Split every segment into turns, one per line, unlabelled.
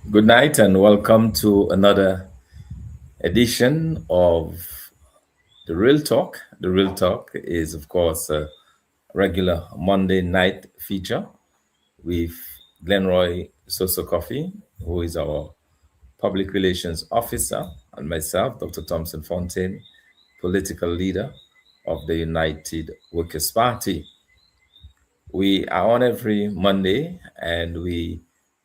Good night and welcome to another edition of The Real Talk. The Real Talk is, of course, a regular Monday night feature with Glenroy Soso Cuffy, who is our Public Relations Officer, and myself, Dr. Thomson Fontaine, political leader of the United Workers' Party. We are on every Monday and we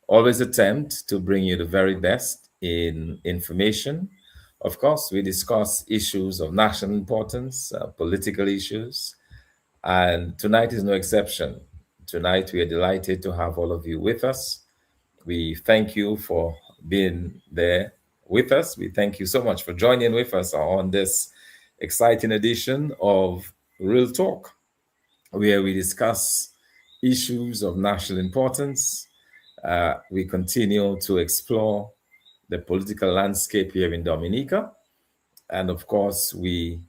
always attempt to bring you the very best in information. Of course, we discuss issues of national importance, political issues, and tonight is no exception. Tonight, we are delighted to have all of you with us. We thank you for being there with us. We thank you so much for joining with us on this exciting edition of Real Talk, where we discuss issues of national importance. We continue to explore the political landscape here in Dominica. And of course, we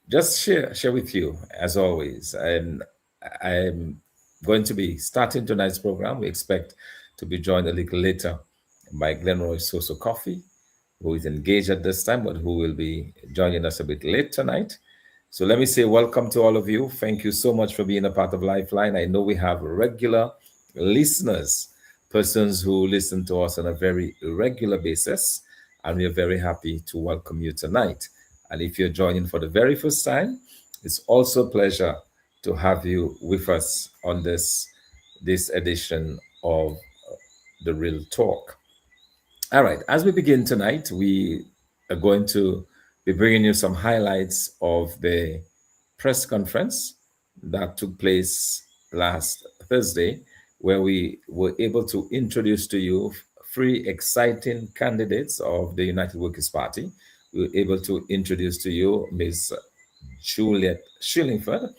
just share with you as always. And I'm going to be starting tonight's program. We expect to be joined a little later by Glenroy Soso Coffee, who is engaged at this time, but who will be joining us a bit late tonight. So let me say welcome to all of you. Thank you so much for being a part of Lifeline. I know we have regular listeners, persons who listen to us on a very regular basis, and we are very happy to welcome you tonight. And if you're joining for the very first time, it's also a pleasure to have you with us on this edition of The Real Talk. All right, as we begin tonight, we are going to be bringing you some highlights of the press conference that took place last Thursday, where we were able to introduce to you three exciting candidates of the United Workers' Party. We were able to introduce to you Ms. Juliet Shillingford,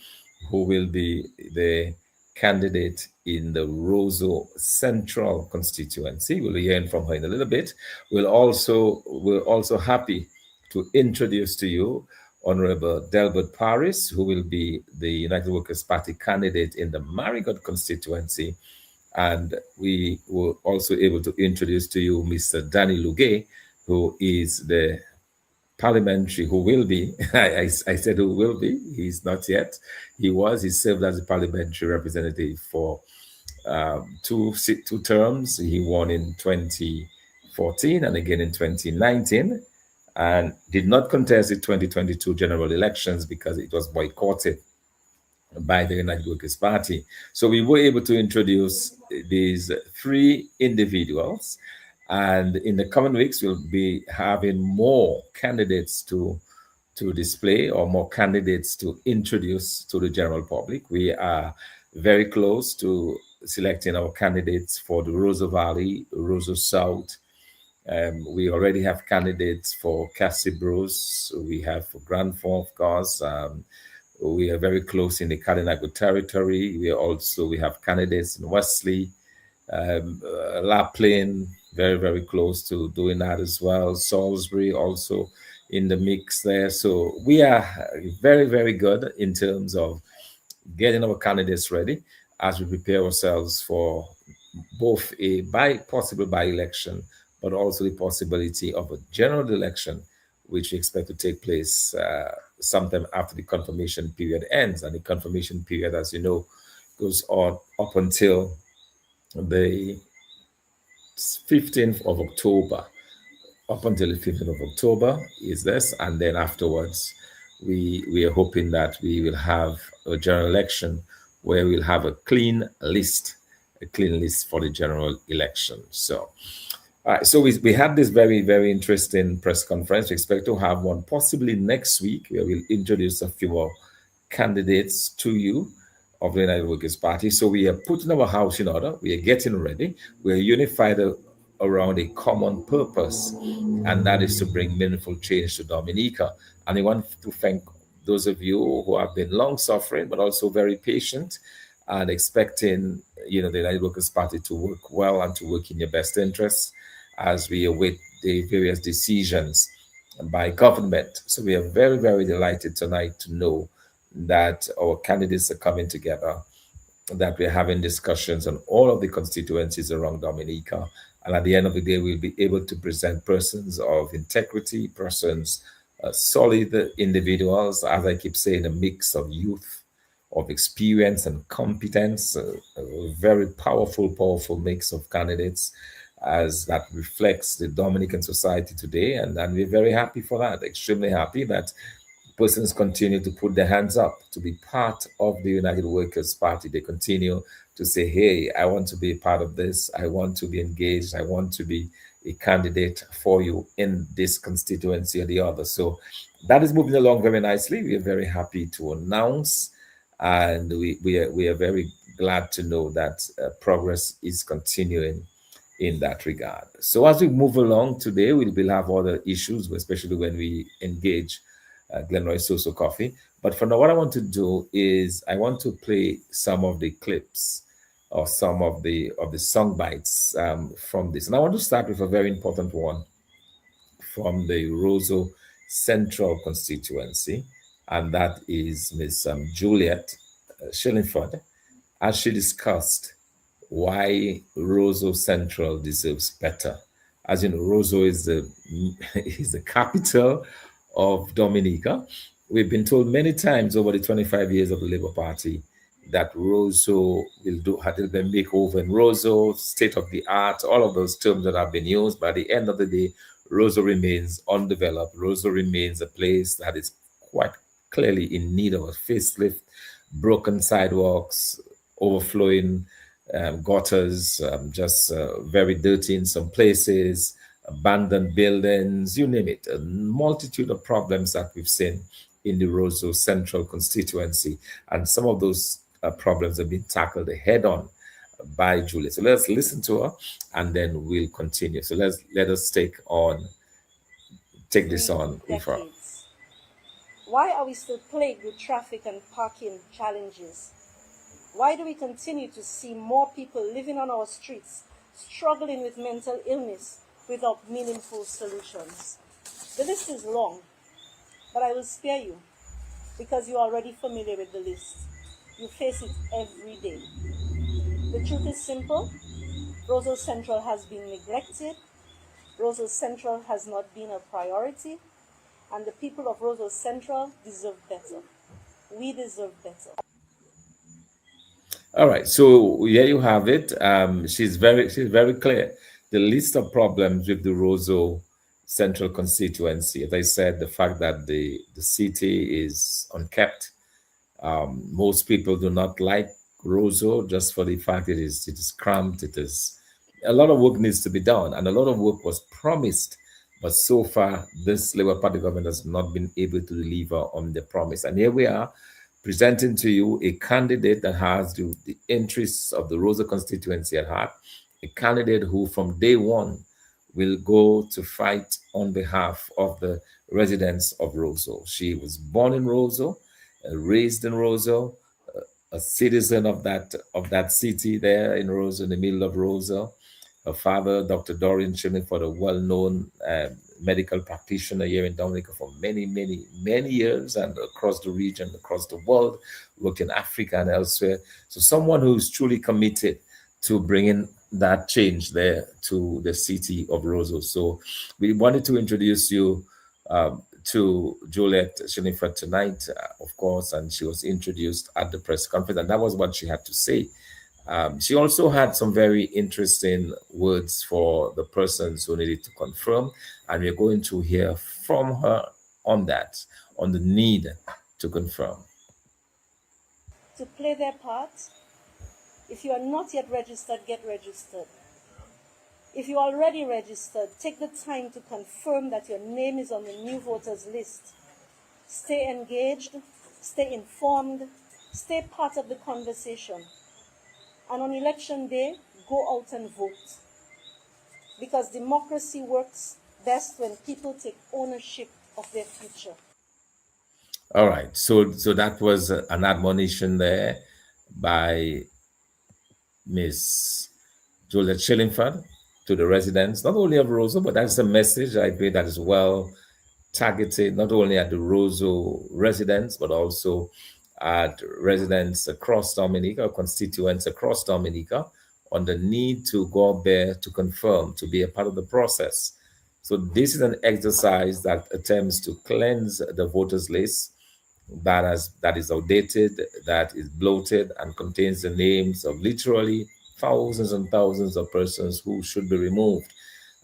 who will be the candidate in the Roseau Central constituency. We'll be hearing from her in a little bit. We're also happy to introduce to you Honorable Delbert Paris, who will be the United Workers' Party candidate in the Marigot constituency. And we were also able to introduce to you Mr. Danny Lugay, who is the parliamentary, who will be, I said who will be, he's not yet. He served as a parliamentary representative for two terms. He won in 2014 and again in 2019, and did not contest the 2022 general elections because it was boycotted by the United Workers' Party. So we were able to introduce these three individuals, and in the coming weeks, we'll be having more candidates to display, or more candidates to introduce to the general public. We are very close to selecting our candidates for the Roseau Valley, Roseau South. We already have candidates for Cassibros. We have for Grand Fort, of course. We are very close in the Kalinago territory. We have candidates in Wesley, La Plaine, very, very close to doing that as well. Salisbury also in the mix there. So we are very, very good in terms of getting our candidates ready as we prepare ourselves for both a possible by-election, but also the possibility of a general election, which we expect to take place sometime after the confirmation period ends. And the confirmation period, as you know, goes on up until the 15th of October. Up until the 15th of October is this, and then afterwards, we are hoping that we will have a general election where we'll have a clean list for the general election. So, so we had this very, very interesting press conference. We expect to have one possibly next week, where we'll introduce a few more candidates to you of the United Workers' Party. So we are putting our house in order. We are getting ready. We are unified around a common purpose, and that is to bring meaningful change to Dominica. And I want to thank those of you who have been long suffering, but also very patient and expecting, the United Workers' Party to work well and to work in your best interests as we await the various decisions by government. So we are very, very delighted tonight to know that our candidates are coming together, that we're having discussions on all of the constituencies around Dominica, And at the end of the day, we'll be able to present persons of integrity, persons, solid individuals, as I keep saying, a mix of youth, of experience and competence, a very powerful, powerful mix of candidates as that reflects the Dominican society today. And we're very happy for that, extremely happy that persons continue to put their hands up to be part of the United Workers' Party. They continue to say, hey, I want to be a part of this. I want to be engaged. I want to be a candidate for you in this constituency or the other. So that is moving along very nicely. We are very happy to announce, and we are very glad to know that progress is continuing in that regard. So as we move along today, we will have other issues, especially when we engage Glenroy Soso Coffee. But for now, what I want to do is I want to play some of the clips or some of the song bites from this. And I want to start with a very important one from the Roseau Central constituency, and that is Miss Juliet Shillingford, as she discussed why Roseau Central deserves better. As you know, Roseau is the is the capital of Dominica. We've been told many times over the 25 years of the Labour Party that Roseau will do a little bit makeover in Roseau, state of the art, all of those terms that have been used. By the end of the day, Roseau remains undeveloped. Roseau remains a place that is quite clearly in need of a facelift, broken sidewalks, overflowing gutters, just very dirty in some places, abandoned buildings, you name it, a multitude of problems that we've seen in the Roseau Central constituency. And some of those problems have been tackled head on by Julia. So let's listen to her and then we'll continue. So let us take this on with her.
Why are we still plagued with traffic and parking challenges? Why do we continue to see more people living on our streets, struggling with mental illness without meaningful solutions? The list is long, but I will spare you because you are already familiar with the list. You face it every day. The truth is simple. Roseau Central has been neglected. Roseau Central has not been a priority. And the people of Roseau Central deserve better. We deserve better.
All right, so here you have it. She's very clear. The list of problems with the Roseau Central constituency, as I said, the fact that the city is unkept. Most people do not like Roseau just for the fact it is cramped. It is a lot of work needs to be done, and a lot of work was promised, but so far this Labour Party government has not been able to deliver on the promise. And here we are, presenting to you a candidate that has the interests of the Roseau constituency at heart, a candidate who from day one will go to fight on behalf of the residents of Roseau. She was born in Roseau, raised in Roseau, a citizen of that city there in Roseau, in the middle of Roseau. Her father, Dr. Dorian Shillingford, a well-known medical practitioner here in Dominica for many, many, many years and across the region, across the world, worked in Africa and elsewhere. So someone who's truly committed to bringing that change there to the city of Roseau. So we wanted to introduce you to Juliet Shillingford tonight, of course, and she was introduced at the press conference, and that was what she had to say. She also had some very interesting words for the persons who needed to confirm, and we're going to hear from her on that, on the need to confirm.
To play their part, if you are not yet registered, get registered. If you are already registered, take the time to confirm that your name is on the new voters list. Stay engaged, stay informed, stay part of the conversation. And on election day, go out and vote. Because democracy works best when people take ownership of their future.
All right, so that was an admonition there by Miss Juliet Shillingford to the residents, not only of Roseau, but that's a message I believe that is well targeted, not only at the Roseau residents, but also at residents across Dominica, constituents across Dominica, on the need to go out there to confirm, to be a part of the process. So this is an exercise that attempts to cleanse the voters list that is outdated, that is bloated, and contains the names of literally thousands and thousands of persons who should be removed.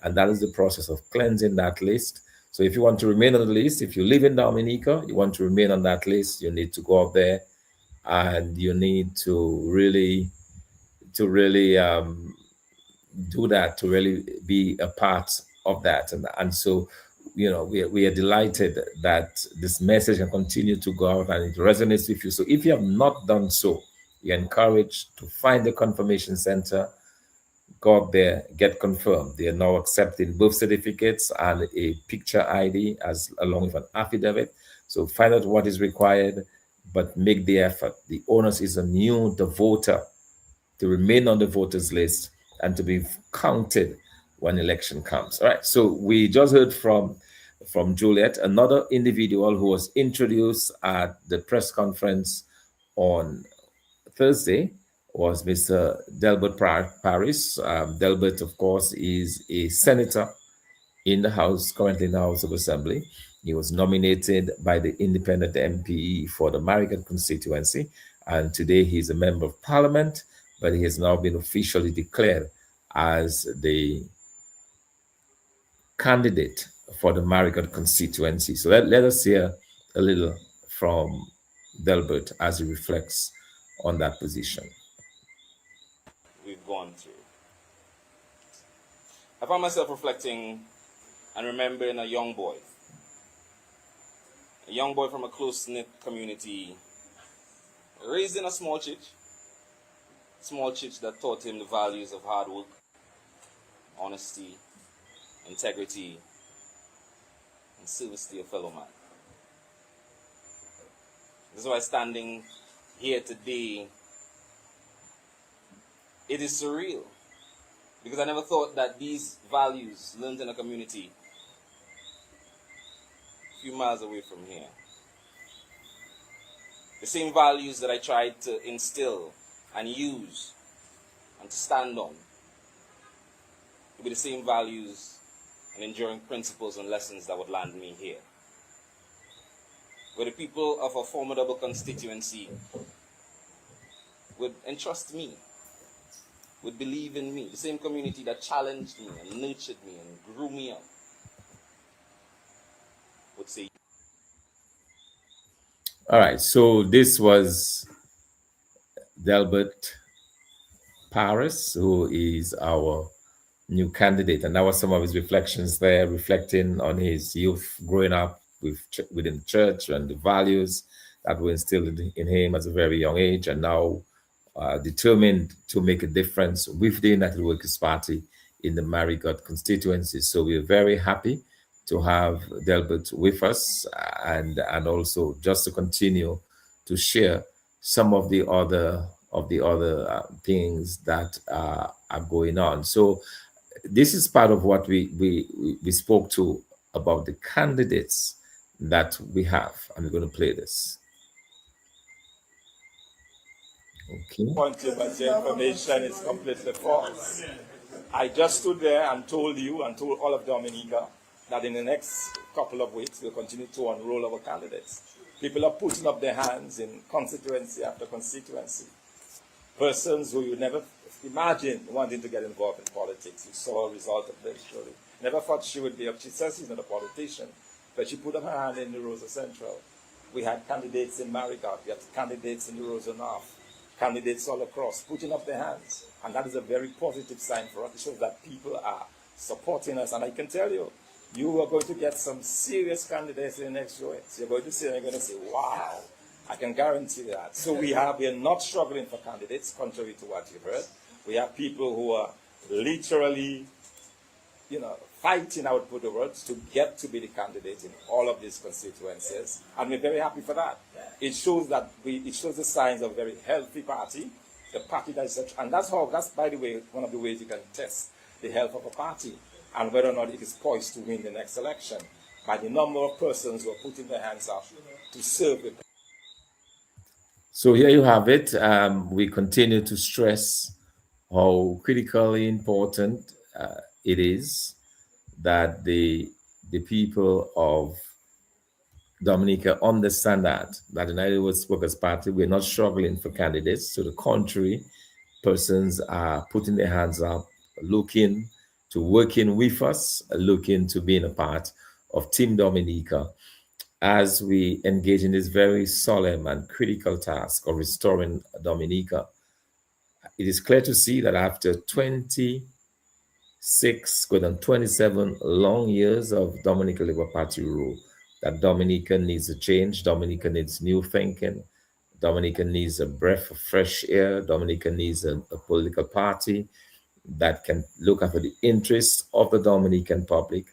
And that is the process of cleansing that list. So if you want to remain on the list, if you live in Dominica, you want to remain on that list, you need to go out there and you need to really do that, to really be a part of that. And so, we are delighted that this message can continue to go out and it resonates with you. So if you have not done so, you're encouraged to find the confirmation center, go up there, get confirmed. They are now accepting birth certificates and a picture ID as along with an affidavit. So find out what is required, but make the effort. The onus is on you, the voter, to remain on the voters list and to be counted when election comes. All right. So we just heard from Juliet, another individual who was introduced at the press conference on Thursday was Mr. Delbert Paris. Delbert, of course, is a senator in the House, currently in the House of Assembly. He was nominated by the independent MPE for the Marigat constituency, and today he's a member of parliament, but he has now been officially declared as the candidate for the Marigat constituency. So let us hear a little from Delbert as he reflects on that position.
We've gone through. I found myself reflecting and remembering a young boy from a close-knit community, raised in a small church that taught him the values of hard work, honesty, integrity, and service to your fellow man. This is why standing here today, it is surreal, because I never thought that these values learned in a community a few miles away from here, the same values that I tried to instill and use and to stand on, will be the same values and enduring principles and lessons that would land me here, where the people of a formidable constituency would entrust me, would believe in me, the same community that challenged me and nurtured me and grew me up, would say.
All right, so this was Delbert Paris, who is our new candidate, and that was some of his reflections there, reflecting on his youth growing up within the church and the values that were instilled in him at a very young age, and now determined to make a difference with the United Workers' Party in the Marigot constituency. So we're very happy to have Delbert with us, and also just to continue to share some of the other things that are going on. So this is part of what we spoke to about the candidates that we have. I'm going to play this. Okay.
Point you, but the information is completely false. I just stood there and told you and told all of Dominica that in the next couple of weeks we'll continue to enroll our candidates. People are putting up their hands in constituency after constituency. Persons who you never imagine wanting to get involved in politics. You saw a result of this, surely. Never thought she would be up. She says she's not a politician, but she put up her hand in the Rosa Central. We had candidates in Marigot, we had candidates in the Rosa North, candidates all across putting up their hands. And that is a very positive sign for us. It shows that people are supporting us. And I can tell you, you are going to get some serious candidates in the next show. You're going to see and you're going to say, wow, I can guarantee that. So we are not struggling for candidates, contrary to what you've heard. We have people who are literally, fighting, I would put the words, to get to be the candidate in all of these constituencies. And we're very happy for that. It shows it shows the signs of a very healthy party, the party that is such, and that's, by the way, one of the ways you can test the health of a party and whether or not it is poised to win the next election, by the number of persons who are putting their hands up to serve the.
So here you have it. We continue to stress how critically important it is that the people of Dominica understand that the United Workers Party, we're not struggling for candidates. To the contrary, persons are putting their hands up, looking to working with us, looking to being a part of Team Dominica as we engage in this very solemn and critical task of restoring Dominica. It is clear to see that after 26, going on 27 long years of Dominica Labour Party rule, that Dominica needs a change, Dominica needs new thinking, Dominica needs a breath of fresh air, Dominica needs a political party that can look after the interests of the Dominican public,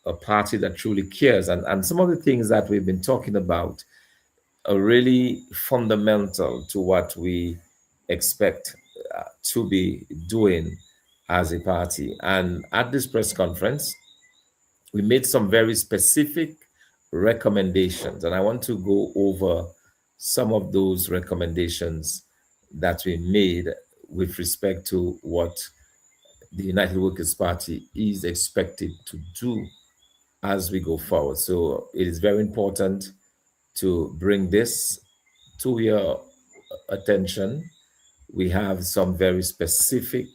a party that truly cares. And some of the things that we've been talking about are really fundamental to what we expect to be doing as a party. And at this press conference, we made some very specific recommendations. And I want to go over some of those recommendations that we made with respect to what the United Workers' Party is expected to do as we go forward. So it is very important to bring this to your attention. We have some very specific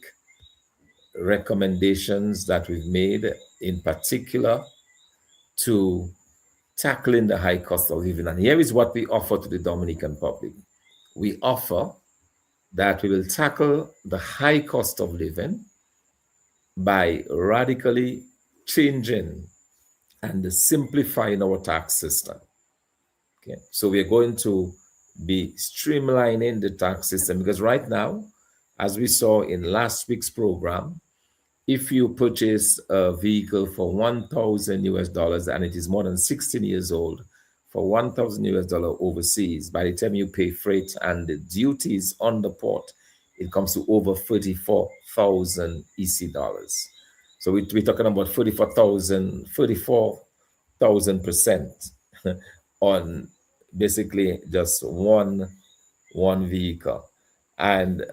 recommendations that we've made, in particular to tackling the high cost of living. And here is what we offer to the Dominican public. We offer that we will tackle the high cost of living by radically changing and simplifying our tax system. Okay, so we are going to be streamlining the tax system because right now, as we saw in last week's program, if you purchase a vehicle for 1,000 US dollars and it is more than 16 years old, for 1,000 US dollar overseas, by the time you pay freight and the duties on the port, it comes to over 34,000 EC dollars. So we're talking about 34,000% on basically just one vehicle. And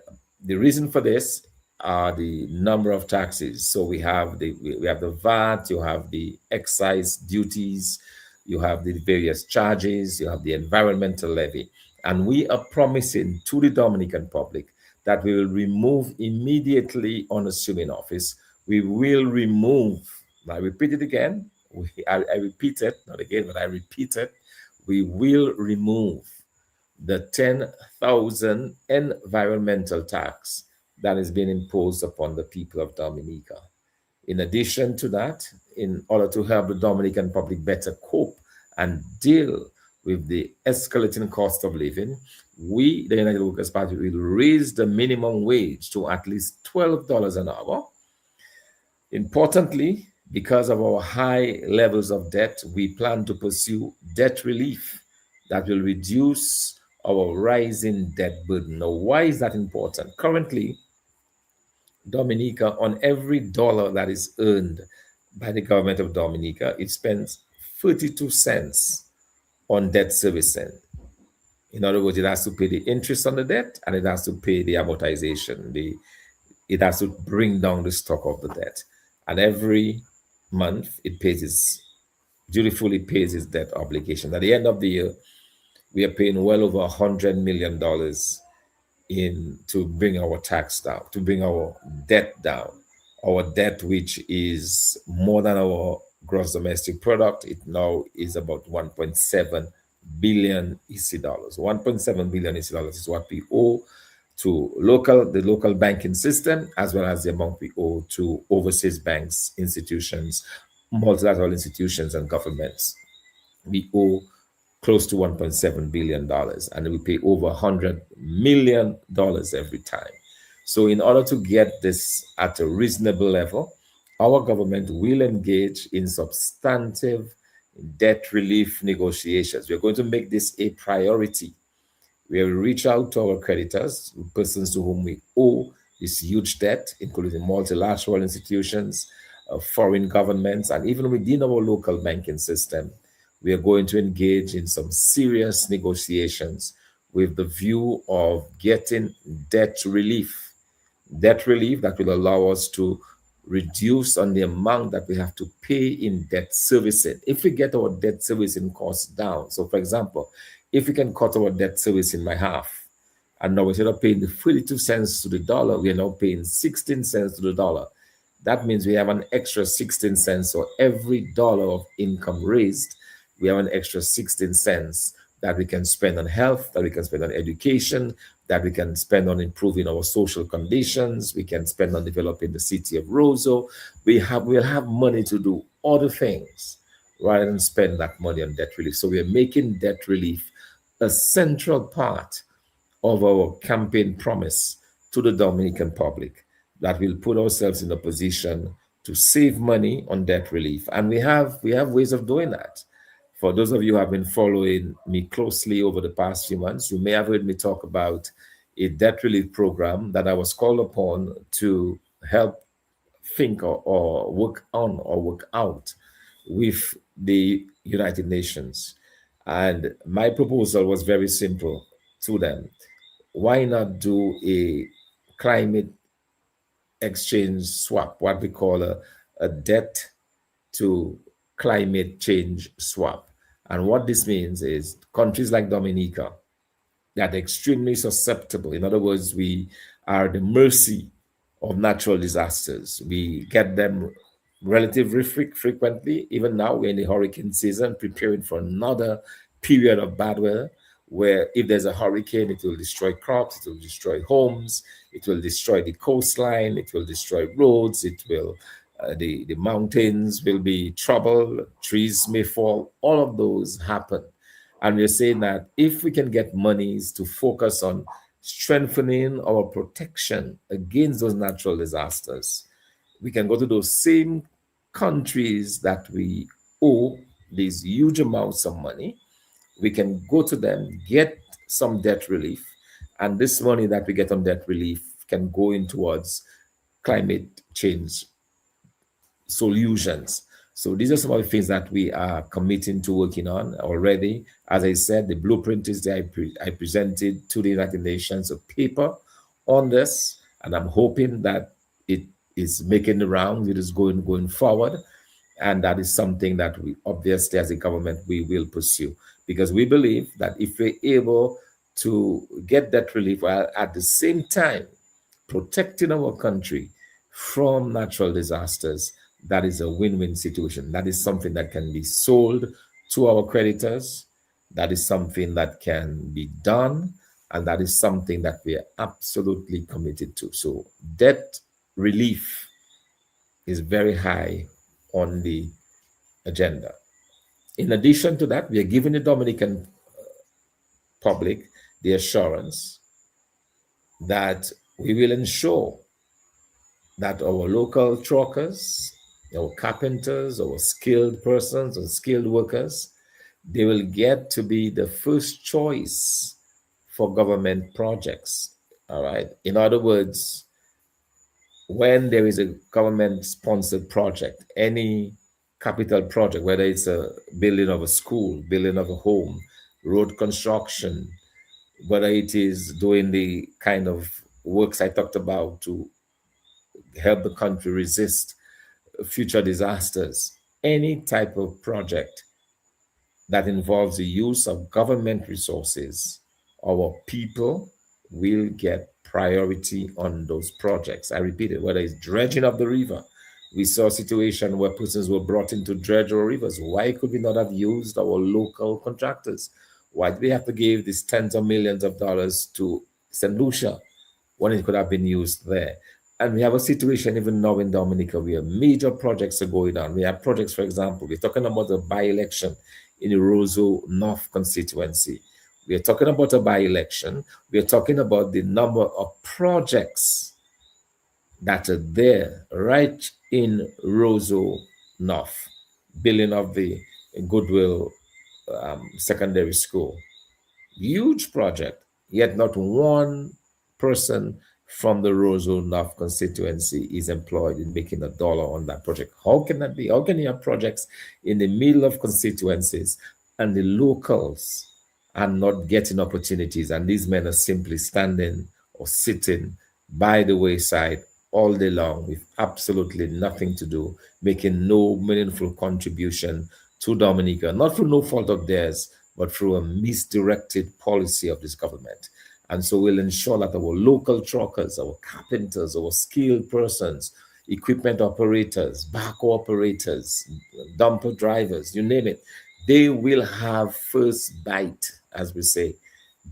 the reason for this are the number of taxes. So we have the VAT, you have the excise duties, you have the various charges, you have the environmental levy. And we are promising to the Dominican public that we will remove immediately on assuming office. We will remove, I repeat it again, I repeat it, not again, but I repeat it, we will remove the 10,000 environmental tax that is being imposed upon the people of Dominica. In addition to that, in order to help the Dominican public better cope and deal with the escalating cost of living, we, the United Workers' Party, will raise the minimum wage to at least $12 an hour. Importantly, because of our high levels of debt, we plan to pursue debt relief that will reduce our rising debt burden. Now, why is that important? Currently, Dominica, on every dollar that is earned by the government of Dominica, it spends 32 cents on debt servicing. In other words, it has to pay the interest on the debt and it has to pay the amortization. It has to bring down the stock of the debt. And every month it dutifully pays its debt obligation. At the end of the year, we are paying well over $100 million to bring our tax down, to bring our debt down. Our debt, which is more than our gross domestic product, it now is about 1.7 billion EC dollars. 1.7 billion EC dollars is what we owe to the local banking system, as well as the amount we owe to overseas banks, institutions, multilateral institutions, and governments. We owe close to $1.7 billion, and we pay over $100 million every time. So in order to get this at a reasonable level, our government will engage in substantive debt relief negotiations. We're going to make this a priority. We will reach out to our creditors, persons to whom we owe this huge debt, including multilateral institutions, foreign governments, and even within our local banking system. We are going to engage in some serious negotiations with the view of getting debt relief debt relief that will allow us to reduce on the amount that we have to pay in debt servicing. If we get our debt servicing costs down, so for example, if we can cut our debt servicing by half, and now instead of paying the 42 cents to the dollar, we are now paying 16 cents to the dollar. That means we have an extra 16 cents. So every dollar of income raised, we have an extra 16 cents that we can spend on health, that we can spend on education, that we can spend on improving our social conditions, we can spend on developing the city of Roseau. We'll have money to do other things rather than spend that money on debt relief. So we are making debt relief a central part of our campaign promise to the Dominican public, that we'll put ourselves in a position to save money on debt relief. And we have ways of doing that. For those of you who have been following me closely over the past few months, you may have heard me talk about a debt relief program that I was called upon to help think or work on or work out with the United Nations. And my proposal was very simple to them. Why not do a climate exchange swap, what we call a debt to climate change swap? And what this means is countries like Dominica that are extremely susceptible. In other words, we are at the mercy of natural disasters. We get them relatively frequently. Even now, we're in the hurricane season, preparing for another period of bad weather, where if there's a hurricane, it will destroy crops, it will destroy homes, it will destroy the coastline, it will destroy roads, it will the mountains will be troubled, trees may fall, all of those happen. And we're saying that if we can get monies to focus on strengthening our protection against those natural disasters, we can go to those same countries that we owe these huge amounts of money. We can go to them, get some debt relief, and this money that we get on debt relief can go in towards climate change solutions. So these are some of the things that we are committing to working on already. As I said, the blueprint is there. I presented to the United Nations a paper on this, and I'm hoping that it is making the rounds. It is going forward, and that is something that we obviously, as a government, we will pursue, because we believe that if we're able to get that relief while at the same time protecting our country from natural disasters, that is a win-win situation. That is something that can be sold to our creditors. That is something that can be done. And that is something that we are absolutely committed to. So debt relief is very high on the agenda. In addition to that, we are giving the Dominican public the assurance that we will ensure that our local truckers, our carpenters, our skilled persons and skilled workers, they will get to be the first choice for government projects. All right. In other words, when there is a government sponsored project, any capital project, whether it's a building of a school, building of a home, road construction, whether it is doing the kind of works I talked about to help the country resist future disasters, any type of project that involves the use of government resources, our people will get priority on those projects. I repeat it, whether it's dredging of the river. We saw a situation where persons were brought in to dredge our rivers. Why could we not have used our local contractors? Why do we have to give these tens of millions of dollars to St. Lucia when it could have been used there? And we have a situation even now in Dominica where major projects are going on. We have projects, for example, we're talking about a by-election in the Roseau North constituency. We are talking about a by-election. We are talking about the number of projects that are there right in Roseau North, building of the Goodwill Secondary School. Huge project, yet not one person from the Roseau North constituency is employed in making a dollar on that project. How can that be? How can you have projects in the middle of constituencies and the locals are not getting opportunities, and these men are simply standing or sitting by the wayside all day long with absolutely nothing to do, making no meaningful contribution to Dominica, not through no fault of theirs, but through a misdirected policy of this government. And so we'll ensure that our local truckers, our carpenters, our skilled persons, equipment operators, backhoe operators, dumper drivers, you name it, they will have first bite, as we say.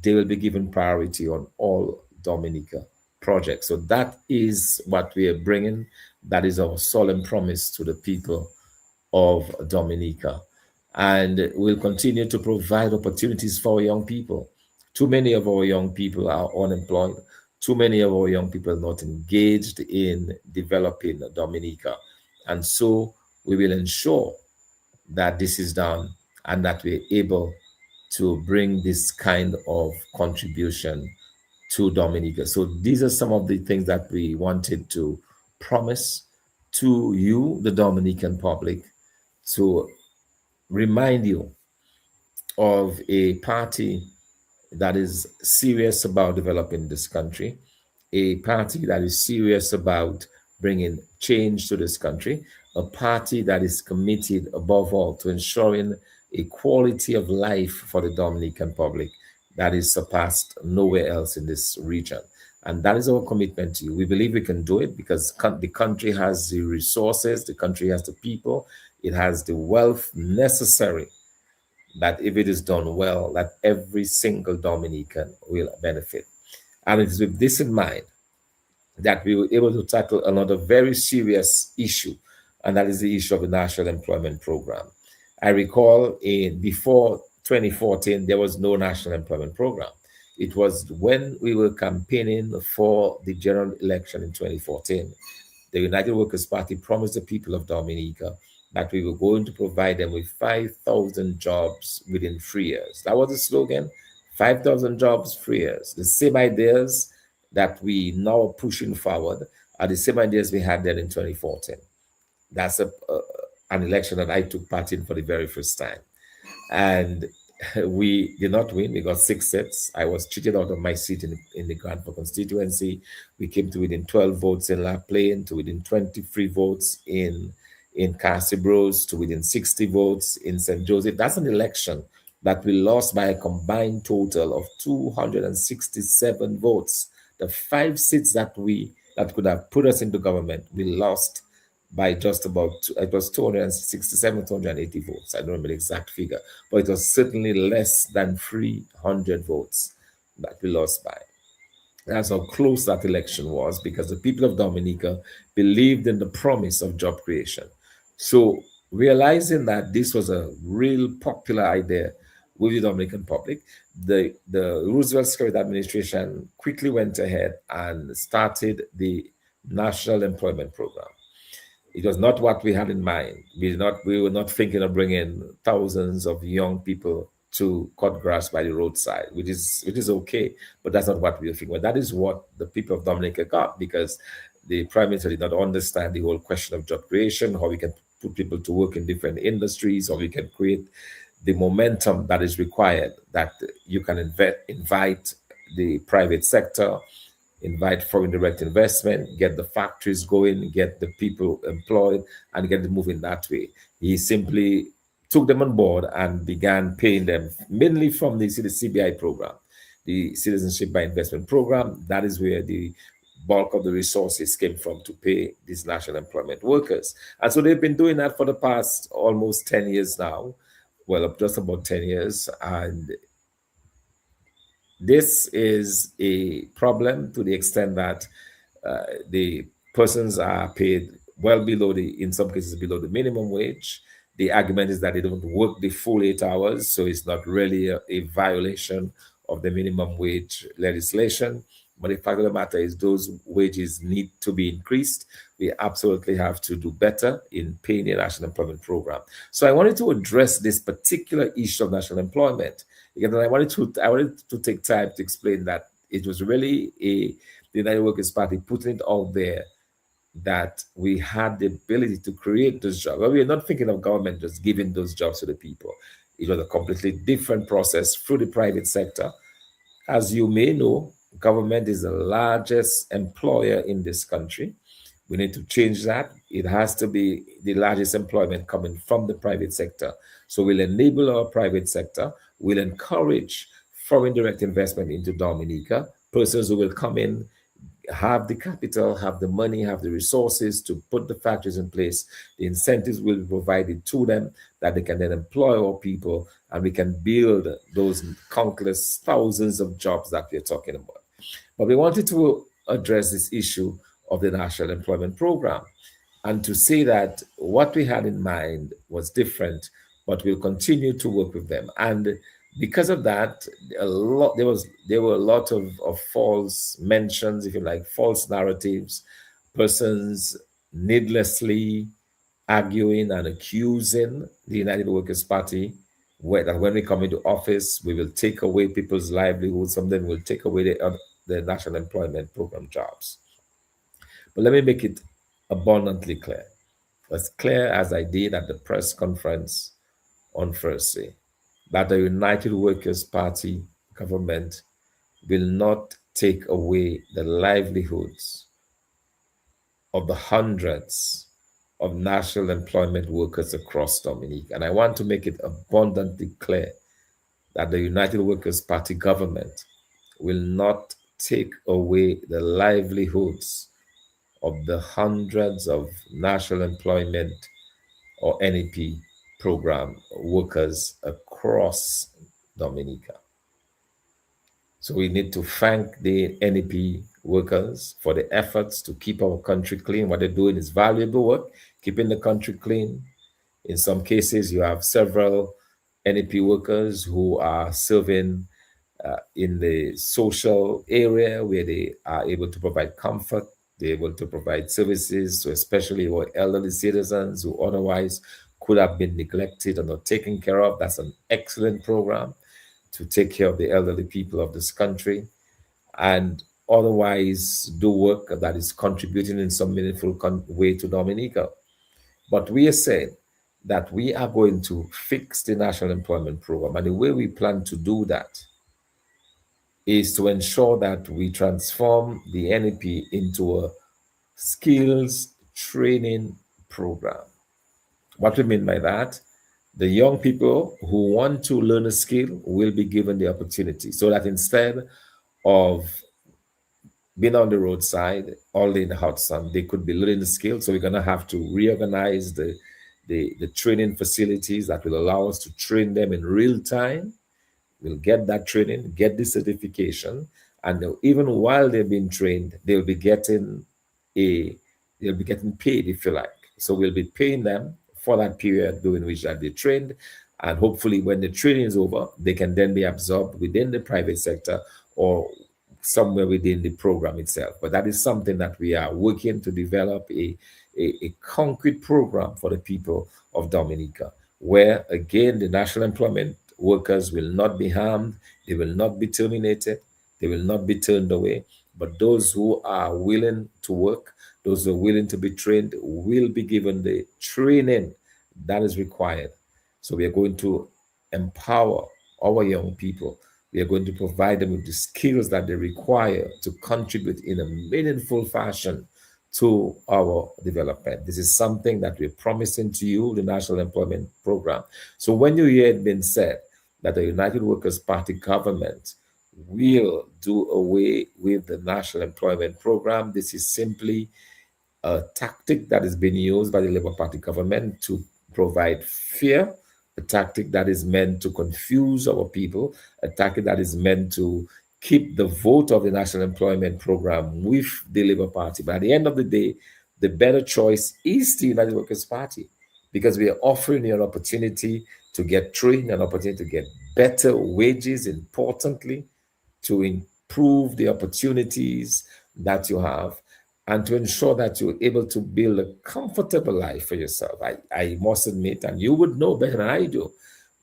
They will be given priority on all Dominica projects. So that is what we are bringing. That is our solemn promise to the people of Dominica. And we'll continue to provide opportunities for our young people. Too many of our young people are unemployed. Too many of our young people are not engaged in developing Dominica. And so we will ensure that this is done and that we're able to bring this kind of contribution to Dominica. So these are some of the things that we wanted to promise to you, the Dominican public, to remind you of a party that is serious about developing this country, a party that is serious about bringing change to this country, a party that is committed above all to ensuring a quality of life for the Dominican public that is surpassed nowhere else in this region. And that is our commitment to you. We believe we can do it because the country has the resources, the country has the people, it has the wealth necessary that if it is done well, that every single Dominican will benefit. And it is with this in mind that we were able to tackle another very serious issue, and that is the issue of the National Employment Program. I recall before 2014, there was no National Employment Program. It was when we were campaigning for the general election in 2014, the United Workers' Party promised the people of Dominica that we were going to provide them with 5,000 jobs within 3 years. That was the slogan, 5,000 jobs, 3 years. The same ideas that we now are pushing forward are the same ideas we had then in 2014. That's an election that I took part in for the very first time. And we did not win. We got 6 seats. I was cheated out of my seat in the Granville constituency. We came to within 12 votes in La Plaine, to within 23 votes in Castibros, to within 60 votes in St. Joseph. That's an election that we lost by a combined total of 267 votes. The 5 seats that could have put us into government, we lost by just about, it was 267, 280 votes. I don't remember the exact figure, but it was certainly less than 300 votes that we lost by. That's how close that election was because the people of Dominica believed in the promise of job creation. So, realizing that this was a real popular idea with the Dominican public, the Roosevelt Scarlett administration quickly went ahead and started the National Employment Program. It was not what we had in mind. We were not thinking of bringing thousands of young people to cut grass by the roadside, which is okay, but that's not what we were thinking. But that is what the people of Dominica got because the prime minister did not understand the whole question of job creation, how we can put people to work in different industries, how we can create the momentum that is required, that you can invite the private sector, invite foreign direct investment, get the factories going, get the people employed, and get them moving that way. He simply took them on board and began paying them mainly from the CBI program, the Citizenship by Investment program. That is where the bulk of the resources came from to pay these national employment workers. And so they've been doing that for the past almost 10 years now. Well, just about 10 years. And this is a problem to the extent that the persons are paid well below in some cases, below the minimum wage. The argument is that they don't work the full 8 hours, so it's not really a violation of the minimum wage legislation. But the fact of the matter is those wages need to be increased. We absolutely have to do better in paying the National Employment Program. So I wanted to address this particular issue of national employment. Again, I wanted to take time to explain that it was really the United Workers' Party putting it out there that we had the ability to create those jobs. Well, we are not thinking of government just giving those jobs to the people. It was a completely different process through the private sector. As you may know, government is the largest employer in this country. We need to change that. It has to be the largest employment coming from the private sector. So we'll enable our private sector. We'll encourage foreign direct investment into Dominica, persons who will come in, have the capital, have the money, have the resources to put the factories in place. The incentives will be provided to them that they can then employ our people and we can build those countless thousands of jobs that we're talking about. But we wanted to address this issue of the National Employment Program and to say that what we had in mind was different, but we'll continue to work with them. And because of that, there were a lot of false mentions, if you like, false narratives, persons needlessly arguing and accusing the United Workers' Party that when we come into office, we will take away people's livelihoods. Some of them will take away the National Employment Program jobs. But let me make it abundantly clear, as clear as I did at the press conference on Thursday, that the United Workers' Party government will not take away the livelihoods of the hundreds of national employment workers across Dominica. And I want to make it abundantly clear that the United Workers' Party government will not take away the livelihoods of the hundreds of national employment or NEP program workers across Dominica. So we need to thank the NEP workers for the efforts to keep our country clean. What they're doing is valuable work, keeping the country clean. In some cases, you have several NEP workers who are serving in the social area where they are able to provide comfort. They're able to provide services to especially our elderly citizens who otherwise could have been neglected or not taken care of. That's an excellent program to take care of the elderly people of this country and otherwise do work that is contributing in some meaningful way to Dominica. But we are saying that we are going to fix the National Employment Program. And the way we plan to do that is to ensure that we transform the NEP into a skills training program. What we mean by that, the young people who want to learn a skill will be given the opportunity so that instead of being on the roadside all day in the hot sun, they could be learning the skill. So we're going to have to reorganize the training facilities that will allow us to train them in real time. We'll get that training, get the certification, and even while they're being trained, they'll be getting paid, if you like. So we'll be paying them for that period during which that they trained, and hopefully when the training is over, they can then be absorbed within the private sector or somewhere within the program itself. But that is something that we are working to develop a concrete program for the people of Dominica, where again the national employment workers will not be harmed, they will not be terminated, they will not be turned away, but those who are willing to work, those who are willing to be trained will be given the training that is required. So we are going to empower our young people. We are going to provide them with the skills that they require to contribute in a meaningful fashion to our development. This is something that we're promising to you, the National Employment Program. So when you hear it being said that the United Workers' Party government will do away with the National Employment Program, this is simply a tactic that is being used by the Labour Party government to provide fear, a tactic that is meant to confuse our people, a tactic that is meant to keep the vote of the National Employment Program with the Labour Party. But at the end of the day, the better choice is the United Workers' Party because we are offering you an opportunity to get trained, an opportunity to get better wages, importantly, to improve the opportunities that you have, and to ensure that you're able to build a comfortable life for yourself. I must admit, and you would know better than I do,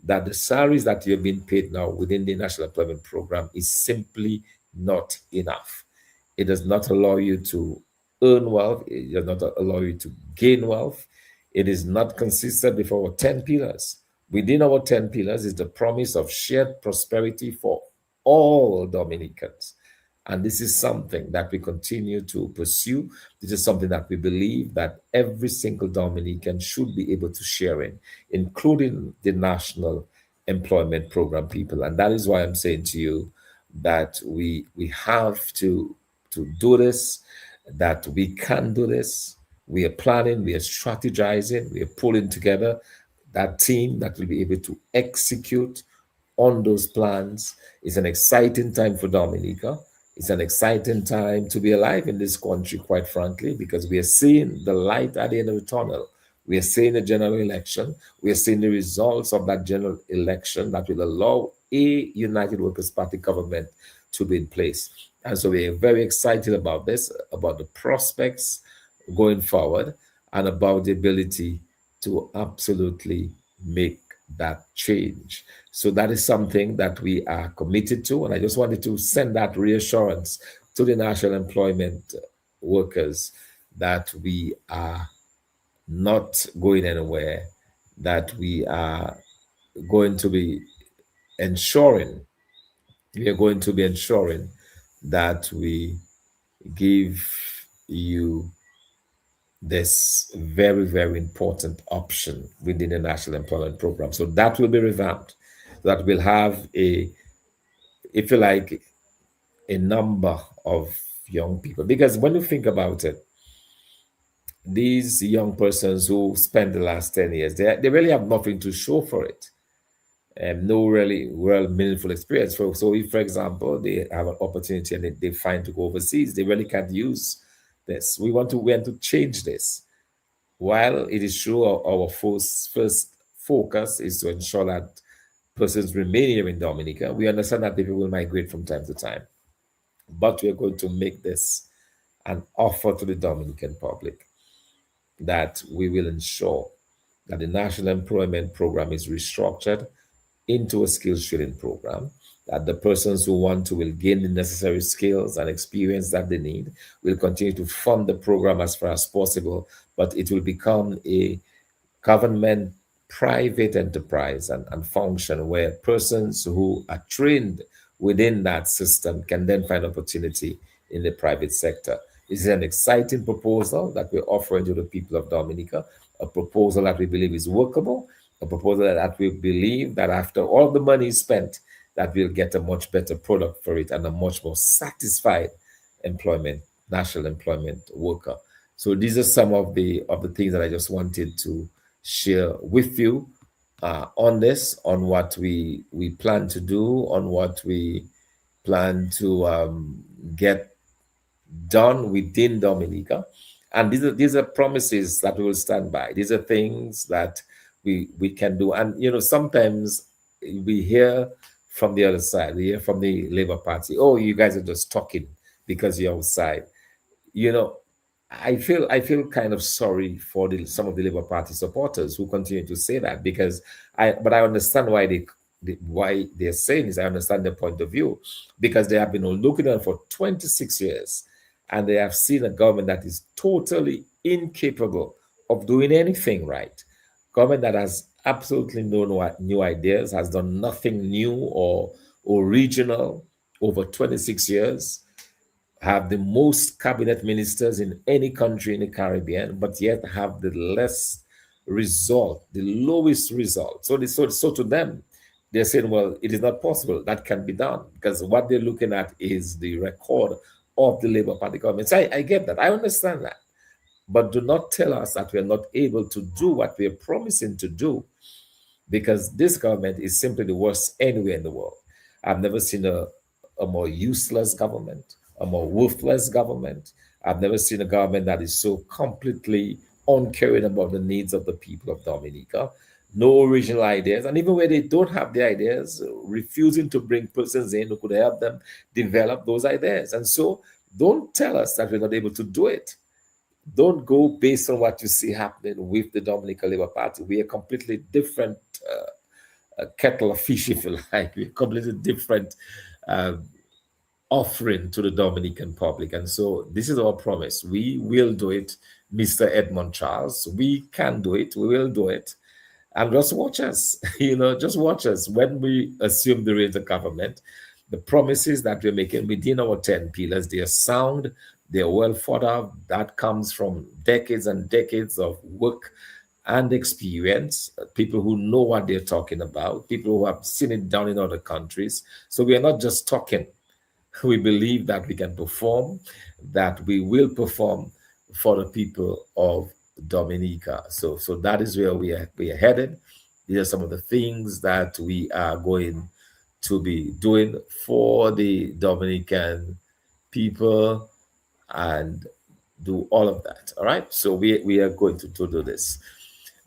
that the salaries that you're being paid now within the National Employment Program is simply not enough. It does not allow you to earn wealth. It does not allow you to gain wealth. It is not consistent with our 10 pillars. Within our 10 pillars is the promise of shared prosperity for all Dominicans. And this is something that we continue to pursue. This is something that we believe that every single Dominican should be able to share in, including the National Employment Program people. And that is why I'm saying to you that we have to do this, that we can do this. We are planning, we are strategizing, we are pulling together that team that will be able to execute on those plans. It's an exciting time for Dominica. It's an exciting time to be alive in this country, quite frankly, because we are seeing the light at the end of the tunnel. We are seeing the general election. We are seeing the results of that general election that will allow a United Workers' Party government to be in place. And so we are very excited about this, about the prospects going forward, and about the ability to absolutely make that change. So that is something that we are committed to. And I just wanted to send that reassurance to the national employment workers that we are not going anywhere, that we are going to be ensuring, we are going to be ensuring that we give you this very, very important option within the National Employment Program. So that will be revamped. That will have a, if you like, a number of young people. Because when you think about it, these young persons who spend the last 10 years, they really have nothing to show for it. And no really real meaningful experience. So if, for example, they have an opportunity and they find to go overseas, they really can't use this. We want to change this. While it is true our first focus is to ensure that persons remain here in Dominica, we understand that people will migrate from time to time. But we are going to make this an offer to the Dominican public that we will ensure that the National Employment Program is restructured into a skills training program, that the persons who want to will gain the necessary skills and experience that they need. We'll continue to fund the program as far as possible, but it will become a government private enterprise and function where persons who are trained within that system can then find opportunity in the private sector. This is an exciting proposal that we're offering to the people of Dominica, a proposal that we believe is workable, a proposal that we believe that after all the money is spent, that we'll get a much better product for it and a much more satisfied employment, national employment worker. So these are some of the things that I just wanted to share with you on this, on what we plan to do, on what we plan to get done within Dominica. And these are promises that we will stand by. These are things that we can do. And sometimes we hear from the other side, we hear from the Labour Party, oh, you guys are just talking because you're outside. You know, I feel kind of sorry for some of the Labour Party supporters who continue to say that, because I understand why they're saying this. I understand their point of view, because they have been looking at it for 26 years, and they have seen a government that is totally incapable of doing anything right. Government that has absolutely no new ideas, has done nothing new or original over 26 years, have the most cabinet ministers in any country in the Caribbean, but yet have the less result, the lowest result. So to them, they're saying, well, it is not possible. That can be done, because what they're looking at is the record of the Labour Party government. So I get that. I understand that. But do not tell us that we're not able to do what we're promising to do, because this government is simply the worst anywhere in the world. I've never seen a more useless government, a more worthless government. I've never seen a government that is so completely uncaring about the needs of the people of Dominica. No original ideas, and even where they don't have the ideas, refusing to bring persons in who could help them develop those ideas. And so don't tell us that we're not able to do it. Don't go based on what you see happening with the Dominican Labour Party. We are completely different kettle of fish, if you like. We're completely different uh, offering to the Dominican public. And so this is our promise. We will do it, Mr. Edmond Charles. We can do it. We will do it. And just watch us, just watch us when we assume the reins of government. The promises that we're making within our 10 pillars, they are sound, they're well thought out. That comes from decades and decades of work and experience, people who know what they're talking about, people who have seen it done in other countries. So we are not just talking. We believe that we can perform, that we will perform for the people of Dominica. So that is where we are headed. These are some of the things that we are going to be doing for the Dominican people and do all of that. All right. So we are going to do this.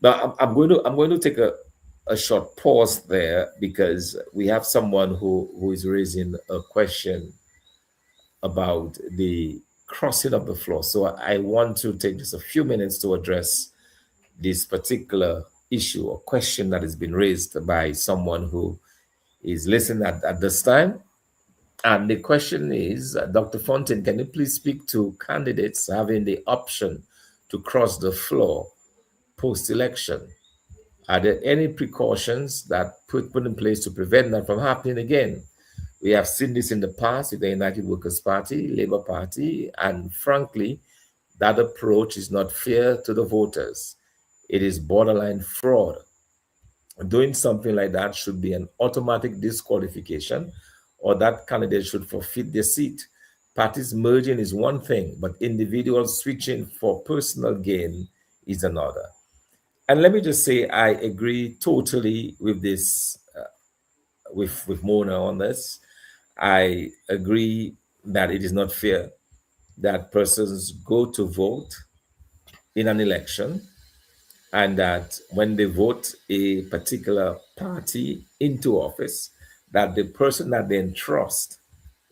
Now I'm going to take a short pause there because we have someone who is raising a question about the crossing of the floor. So I want to take just a few minutes to address this particular issue or question that has been raised by someone who is listening at this time. And the question is, Dr. Fontaine, can you please speak to candidates having the option to cross the floor post-election? Are there any precautions that put in place to prevent that from happening again? We have seen this in the past with the United Workers' Party, Labour Party, and frankly, that approach is not fair to the voters. It is borderline fraud. Doing something like that should be an automatic disqualification, or that candidate should forfeit their seat. Parties merging is one thing, but individuals switching for personal gain is another. And let me just say, I agree totally with this, with Mona on this. I agree that it is not fair that persons go to vote in an election and that when they vote a particular party into office, that the person that they entrust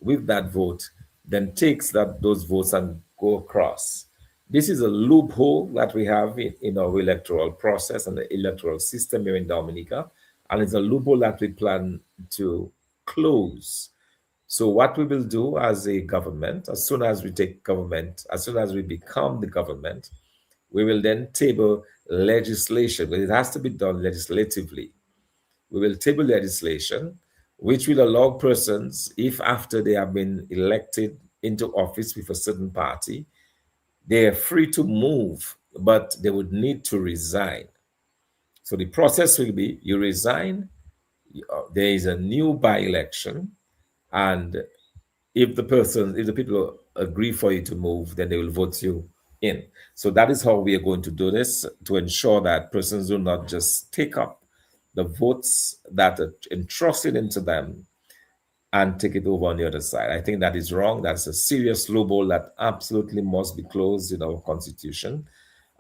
with that vote then takes those votes and go across. This is a loophole that we have in our electoral process and the electoral system here in Dominica, and it's a loophole that we plan to close. So what we will do as a government, as soon as we take government, as soon as we become the government, we will then table legislation, but it has to be done legislatively. We will table legislation which will allow persons, if after they have been elected into office with a certain party, they are free to move, but they would need to resign. So the process will be you resign, there is a new by election, and if the people agree for you to move, then they will vote you in. So that is how we are going to do this to ensure that persons do not just take up the votes that are entrusted into them and take it over on the other side. I think that is wrong. That's a serious loophole that absolutely must be closed in our constitution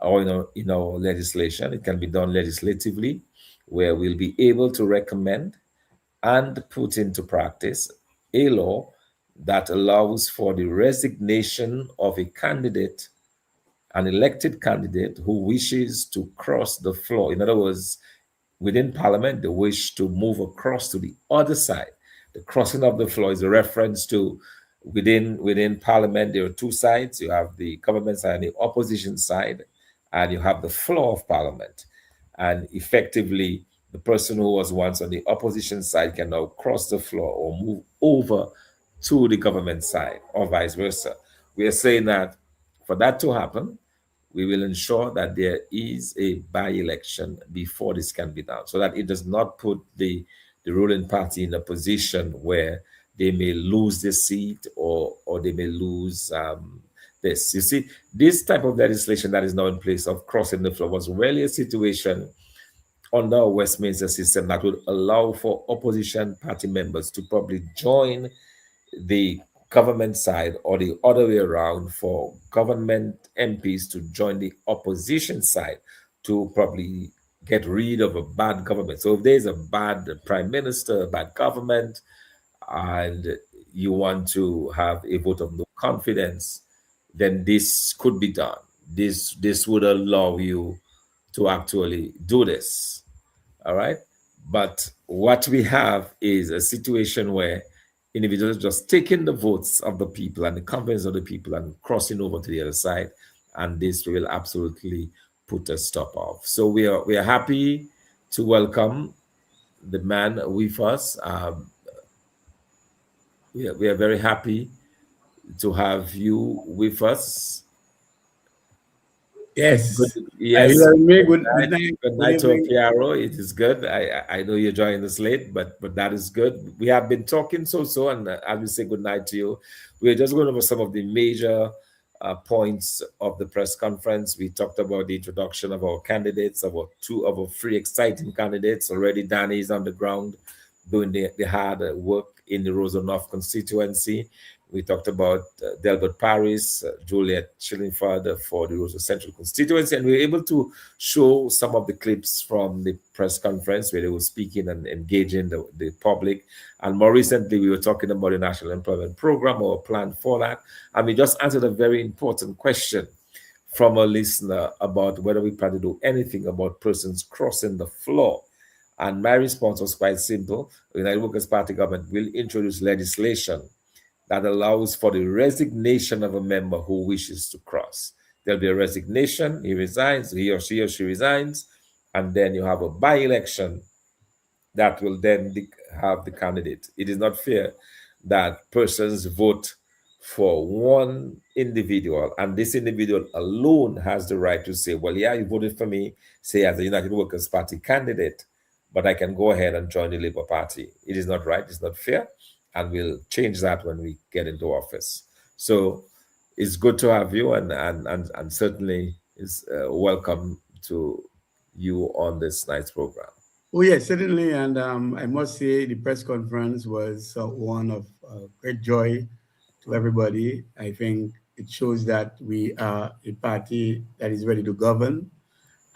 or in our legislation. It can be done legislatively, where we'll be able to recommend and put into practice a law that allows for the resignation of a candidate, an elected candidate who wishes to cross the floor. In other words, within Parliament, they wish to move across to the other side. The crossing of the floor is a reference to within Parliament, there are two sides. You have the government side and the opposition side, and you have the floor of Parliament. And effectively, the person who was once on the opposition side can now cross the floor or move over to the government side, or vice versa. We are saying that for that to happen, we will ensure that there is a by-election before this can be done, so that it does not put the ruling party in a position where they may lose the seat or they may lose this. You see, this type of legislation that is now in place of crossing the floor was really a situation under our Westminster system that would allow for opposition party members to probably join the government side or the other way around for government MPs to join the opposition side to probably get rid of a bad government. So if there's a bad prime minister, a bad government, and you want to have a vote of no confidence, then this could be done. This would allow you to actually do this. All right. But what we have is a situation where individuals just taking the votes of the people and the confidence of the people and crossing over to the other side. And this will absolutely put a stop off. So we are happy to welcome the man with us, we are very happy to have you with us. Good.
Yes. I
Yes.
hear me.
Good
Good
night.
night.
Good
Good
night to our
evening.
PRO. It is good. I know you're joining us late, but that is good. We have been talking so, and I will say good night to you. We're just going over some of the major points of the press conference. We talked about the introduction of our candidates, about two of our three exciting candidates. Already, Danny is on the ground doing the hard work in the Rosa North constituency. We talked about Delbert Paris, Juliet Chillingford for the Rosa Central constituency, and we were able to show some of the clips from the press conference where they were speaking and engaging the public. And more recently, we were talking about the National Employment Program or plan for that. And we just answered a very important question from a listener about whether we plan to do anything about persons crossing the floor. And my response was quite simple. The United Workers' Party government will introduce legislation that allows for the resignation of a member who wishes to cross. There'll be a resignation, he resigns, he or she resigns, and then you have a by-election that will then have the candidate. It is not fair that persons vote for one individual, and this individual alone has the right to say, well, yeah, you voted for me, say as a United Workers' Party candidate, but I can go ahead and join the Labour Party. It is not right, it's not fair, and we'll change that when we get into office. So it's good to have you, and certainly is welcome to you on this night's program.
Oh, yes, certainly. And I must say the press conference was one of great joy to everybody. I think it shows that we are a party that is ready to govern.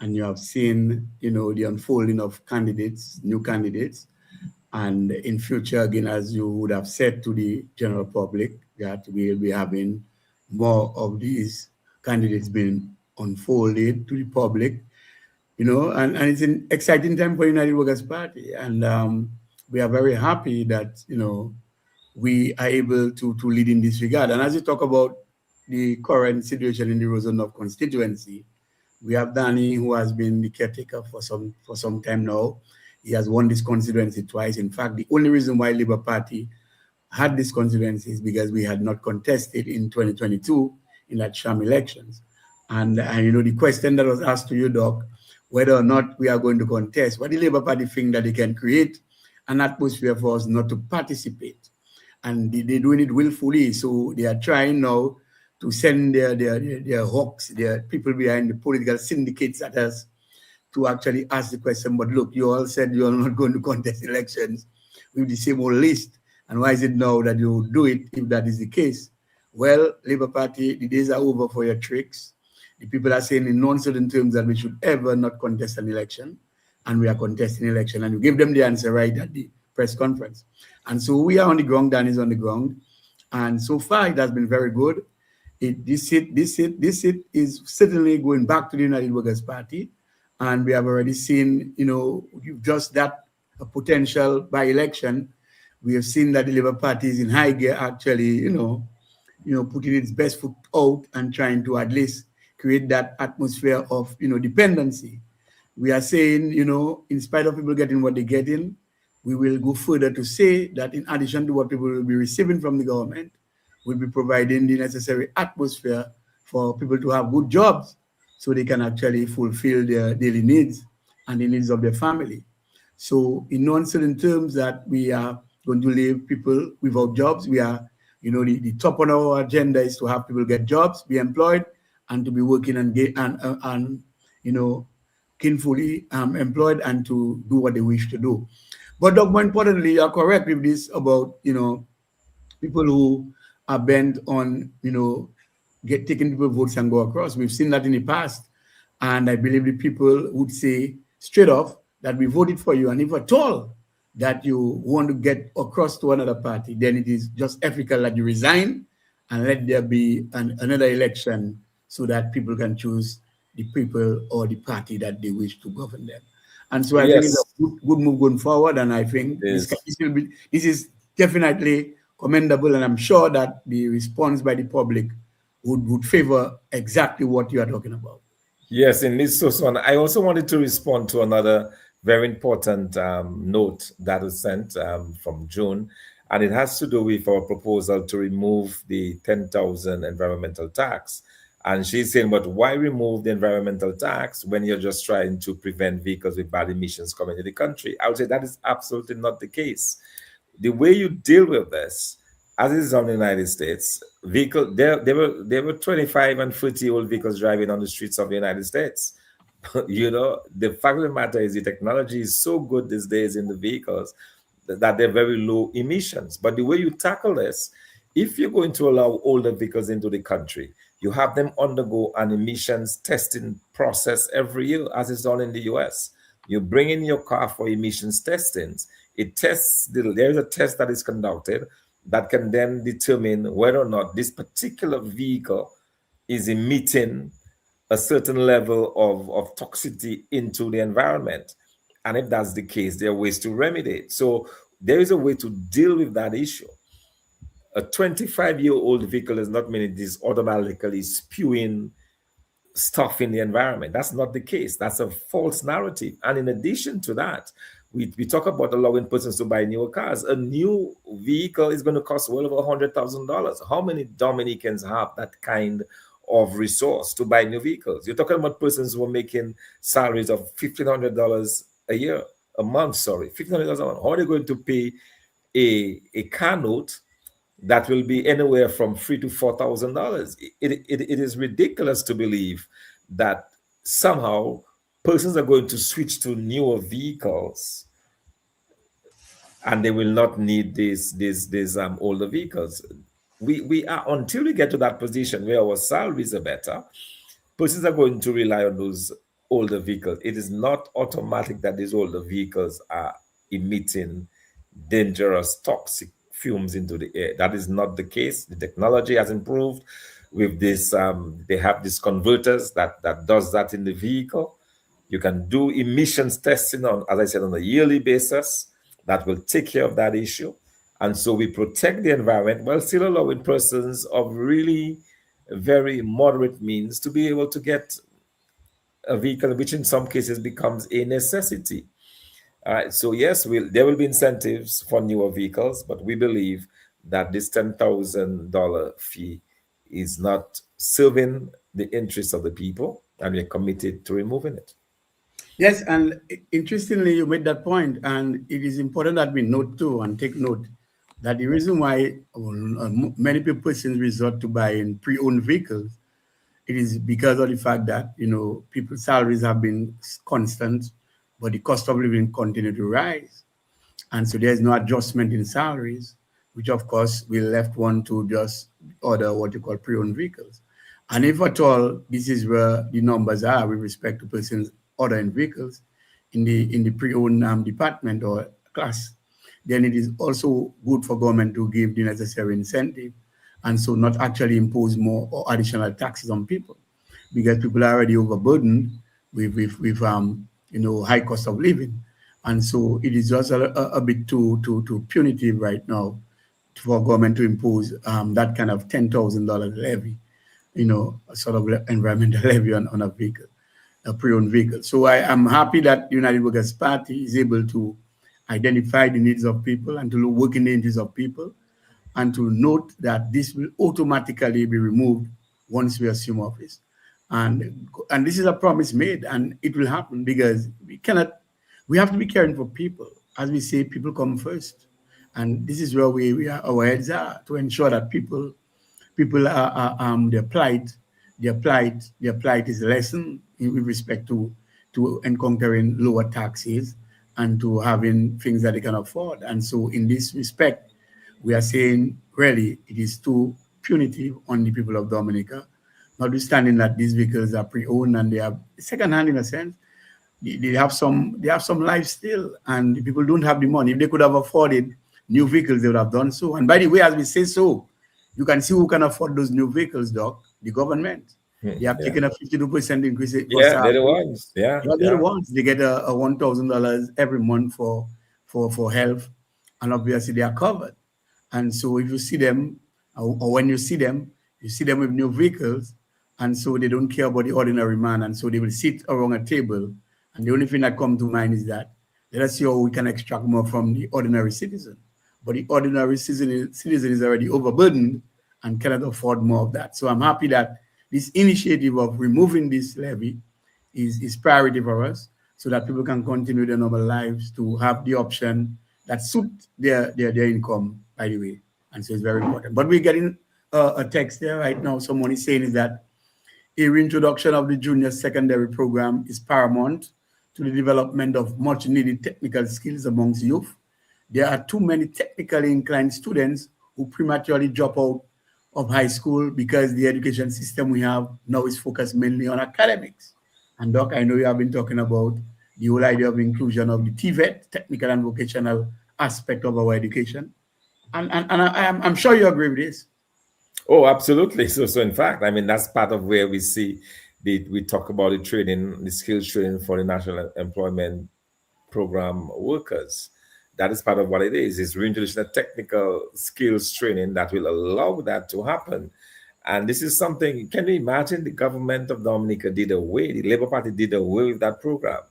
And you have seen, the unfolding of candidates, new candidates. And in future, again, as you would have said to the general public, that we'll be having more of these candidates being unfolded to the public, and it's an exciting time for United Workers' Party. And we are very happy that, we are able to lead in this regard. And as you talk about the current situation in the Rosa North constituency, we have Danny, who has been the caretaker for some time now. He has won this constituency twice. In fact, the only reason why Labour Party had this constituency is because we had not contested in 2022 in that sham elections. And the question that was asked to you, Doc, whether or not we are going to contest, what the Labour Party think that they can create an atmosphere for us not to participate. And they're doing it willfully. So they are trying now to send their hawks, their people behind the political syndicates at us to actually ask the question, but look, you all said you're not going to contest elections with the same old list. And why is it now that you do it if that is the case? Well, Labour Party, the days are over for your tricks. The people are saying in non-certain terms that we should ever not contest an election, and we are contesting an election, and you give them the answer right at the press conference. And so we are on the ground, Dan is on the ground, and so far it has been very good. This seat is certainly going back to the United Workers' Party, and we have already seen, just that a potential by-election. We have seen that the Labour Party is in high gear, actually, putting its best foot out and trying to at least create that atmosphere of, dependency. We are saying, in spite of people getting what they're getting, we will go further to say that in addition to what people will be receiving from the government, we'll be providing the necessary atmosphere for people to have good jobs so they can actually fulfill their daily needs and the needs of their family. So in non-certain terms that we are going to leave people without jobs, we are, the top on our agenda is to have people get jobs, be employed, and to be working and gainfully employed and to do what they wish to do. But Doc, more importantly, you are correct with this about, people who are bent on, taking people votes and go across. We've seen that in the past. And I believe the people would say straight off that we voted for you. And if at all that you want to get across to another party, then it is just ethical that you resign and let there be another election so that people can choose the people or the party that they wish to govern them. And so I think it's a good move going forward. And I think this is definitely commendable. And I'm sure that the response by the public would favor exactly what you are talking about.
Yes, in this Soso, I also wanted to respond to another very important note that was sent from June. and it has to do with our proposal to remove the 10,000 environmental tax. And she's saying, but why remove the environmental tax when you're just trying to prevent vehicles with bad emissions coming to the country? I would say that is absolutely not the case. The way you deal with this, as it is on the United States, there were 25 and 30-year-old vehicles driving on the streets of the United States. The fact of the matter is the technology is so good these days in the vehicles that they're very low emissions. But the way you tackle this, if you're going to allow older vehicles into the country, you have them undergo an emissions testing process every year, as is done in the US. You bring in your car for emissions testings. There is a test that is conducted that can then determine whether or not this particular vehicle is emitting a certain level of toxicity into the environment. And if that's the case, there are ways to remedy it. So there is a way to deal with that issue. A 25-year-old vehicle is not meaning it is automatically spewing stuff in the environment. That's not the case. That's a false narrative. And in addition to that, we talk about allowing persons to buy newer cars. A new vehicle is going to cost well over $100,000. How many Dominicans have that kind of resource to buy new vehicles? You're talking about persons who are making salaries of $1,500 a year, a month, sorry, $1,500 a month. How are they going to pay a car note that will be anywhere from $3,000 to $4,000? It is ridiculous to believe that somehow persons are going to switch to newer vehicles and they will not need these older vehicles. We are, until we get to that position where our salaries are better, persons are going to rely on those older vehicles. It is not automatic that these older vehicles are emitting dangerous, toxic fumes into the air. That is not the case. The technology has improved. With this, they have these converters that does that in the vehicle. You can do emissions testing on, as I said, on a yearly basis. That will take care of that issue. And so we protect the environment while still allowing persons of really very moderate means to be able to get a vehicle, which in some cases becomes a necessity. So yes, there will be incentives for newer vehicles, but we believe that this $10,000 fee is not serving the interests of the people, and we're committed to removing it.
Yes, and interestingly, you made that point, and it is important that we note too and take note that the reason why many people resort to buying pre-owned vehicles, it is because of the fact that people's salaries have been constant, but the cost of living continue to rise, and so there's no adjustment in salaries, which of course will left one to just order what you call pre-owned vehicles. And if at all, this is where the numbers are with respect to persons ordering vehicles in the pre-owned department or class, then it is also good for government to give the necessary incentive, and so not actually impose more or additional taxes on people, because people are already overburdened with high cost of living, and so it is just a bit too punitive right now for government to impose that kind of $10,000 levy, a sort of environmental levy on a vehicle, a pre-owned vehicle. So I am happy that the United Workers' Party is able to identify the needs of people and to work in the interests of people, and to note that this will automatically be removed once we assume office. And this is a promise made, and it will happen, because we have to be caring for people. As we say, people come first. And this is where our heads are, to ensure that people are their plight is lessened with respect to encountering lower taxes and to having things that they can afford. And so in this respect, we are saying really it is too punitive on the people of Dominica, notwithstanding that these vehicles are pre-owned and they are second-hand in a sense. They have some life still, and the people don't have the money. If they could have afforded new vehicles, they would have done so. And by the way, as we say so, you can see who can afford those new vehicles, Doc. The government. They have taken a 52% increase.
Yeah, they're the ones.
They're the ones. They get a $1,000 every month for health, and obviously they are covered. And so if you see them, or when you see them with new vehicles, and so they don't care about the ordinary man, and so they will sit around a table, and the only thing that comes to mind is that let us see how we can extract more from the ordinary citizen. but the ordinary citizen is already overburdened and cannot afford more of that. So I'm happy that this initiative of removing this levy is priority for us so that people can continue their normal lives to have the option that suit their income, by the way. And so it's very important. But we're getting a text there right now. Someone is saying is that a reintroduction of the junior secondary program is paramount to the development of much needed technical skills amongst youth. There are too many technically inclined students who prematurely drop out of high school because the education system we have now is focused mainly on academics. And Doc, I know you have been talking about the whole idea of inclusion of the TVET, technical and vocational aspect of our education. I'm sure you agree with this.
Oh, absolutely. So in fact, I mean, that's part of where we see we talk about the training, the skills training for the National Employment Program workers. That is part of what it is. It's reintroducing a technical skills training that will allow that to happen. And this is something, can you imagine the government of Dominica did away, the Labour Party did away with that program?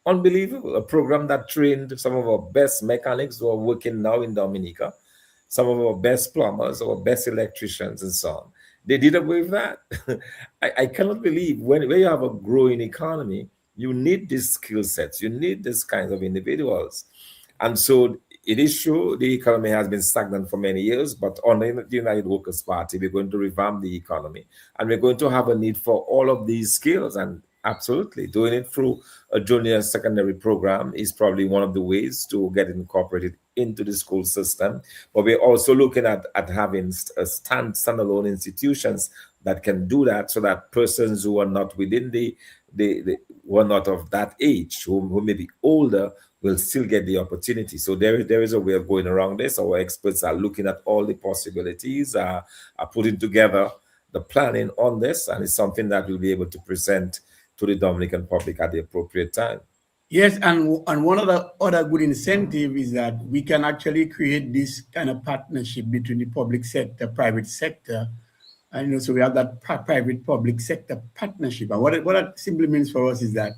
Unbelievable. A program that trained some of our best mechanics who are working now in Dominica, some of our best plumbers, our best electricians, and so on. They did away with that. I cannot believe when you have a growing economy, you need these skill sets, you need these kinds of individuals. And so it is true the economy has been stagnant for many years, but under the United Workers' Party, we're going to revamp the economy and we're going to have a need for all of these skills. And absolutely, doing it through a junior secondary program is probably one of the ways to get incorporated into the school system. But we're also looking at having standalone institutions that can do that so that persons who are not within the who are not of that age, who may be older, will still get the opportunity. So there is a way of going around this. Our experts are looking at all the possibilities, are putting together the planning on this, and it's something that we'll be able to present to the Dominican public at the appropriate time.
Yes, and one of the other good incentive is that we can actually create this kind of partnership between the public sector, private sector, and so we have that private public sector partnership. And what that simply means for us is that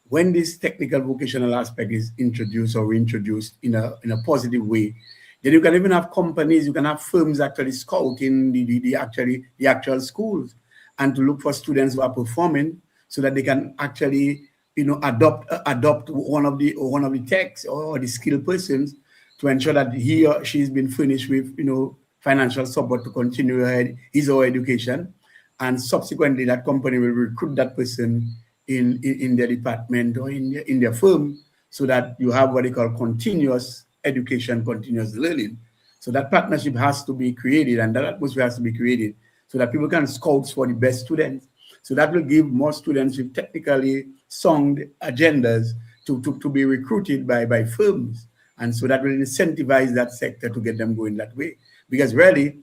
when this technical vocational aspect is introduced or reintroduced in a positive way, then you can even have companies, you can have firms actually scouting the actual schools and to look for students who are performing so that they can actually adopt one of the techs or the skilled persons to ensure that he or she's been finished with financial support to continue his or her education, and subsequently that company will recruit that person in their department or in their firm, so that you have what they call continuous education, continuous learning. So that partnership has to be created, and that atmosphere has to be created so that people can scout for the best students. So that will give more students with technically sound agendas to be recruited by firms. And so that will incentivize that sector to get them going that way. Because really,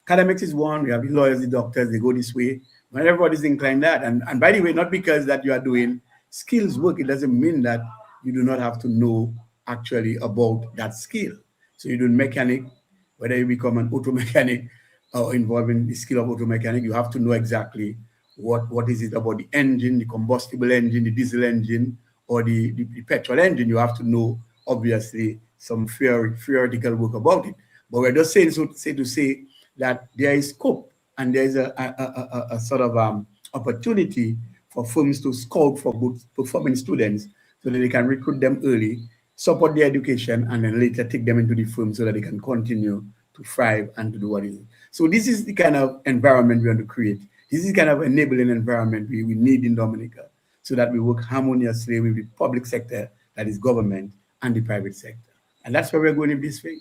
academics is one, we have the lawyers, the doctors, they go this way. Not everybody's inclined that. And by the way, not because that you are doing skills work, it doesn't mean that you do not have to know actually about that skill. So you do mechanic, whether you become an auto mechanic or involved in the skill of auto mechanic, you have to know exactly what is it about the engine, the combustible engine, the diesel engine, or the petrol engine. You have to know, obviously, some theoretical work about it. But we're just saying to say that there is scope and there's a sort of opportunity for firms to scout for good performing students so that they can recruit them early, support their education, and then later take them into the firm so that they can continue to thrive and to do what it is. So this is the kind of environment we want to create. This is kind of enabling environment we need in Dominica so that we work harmoniously with the public sector, that is government, and the private sector. And that's where we're going with this thing.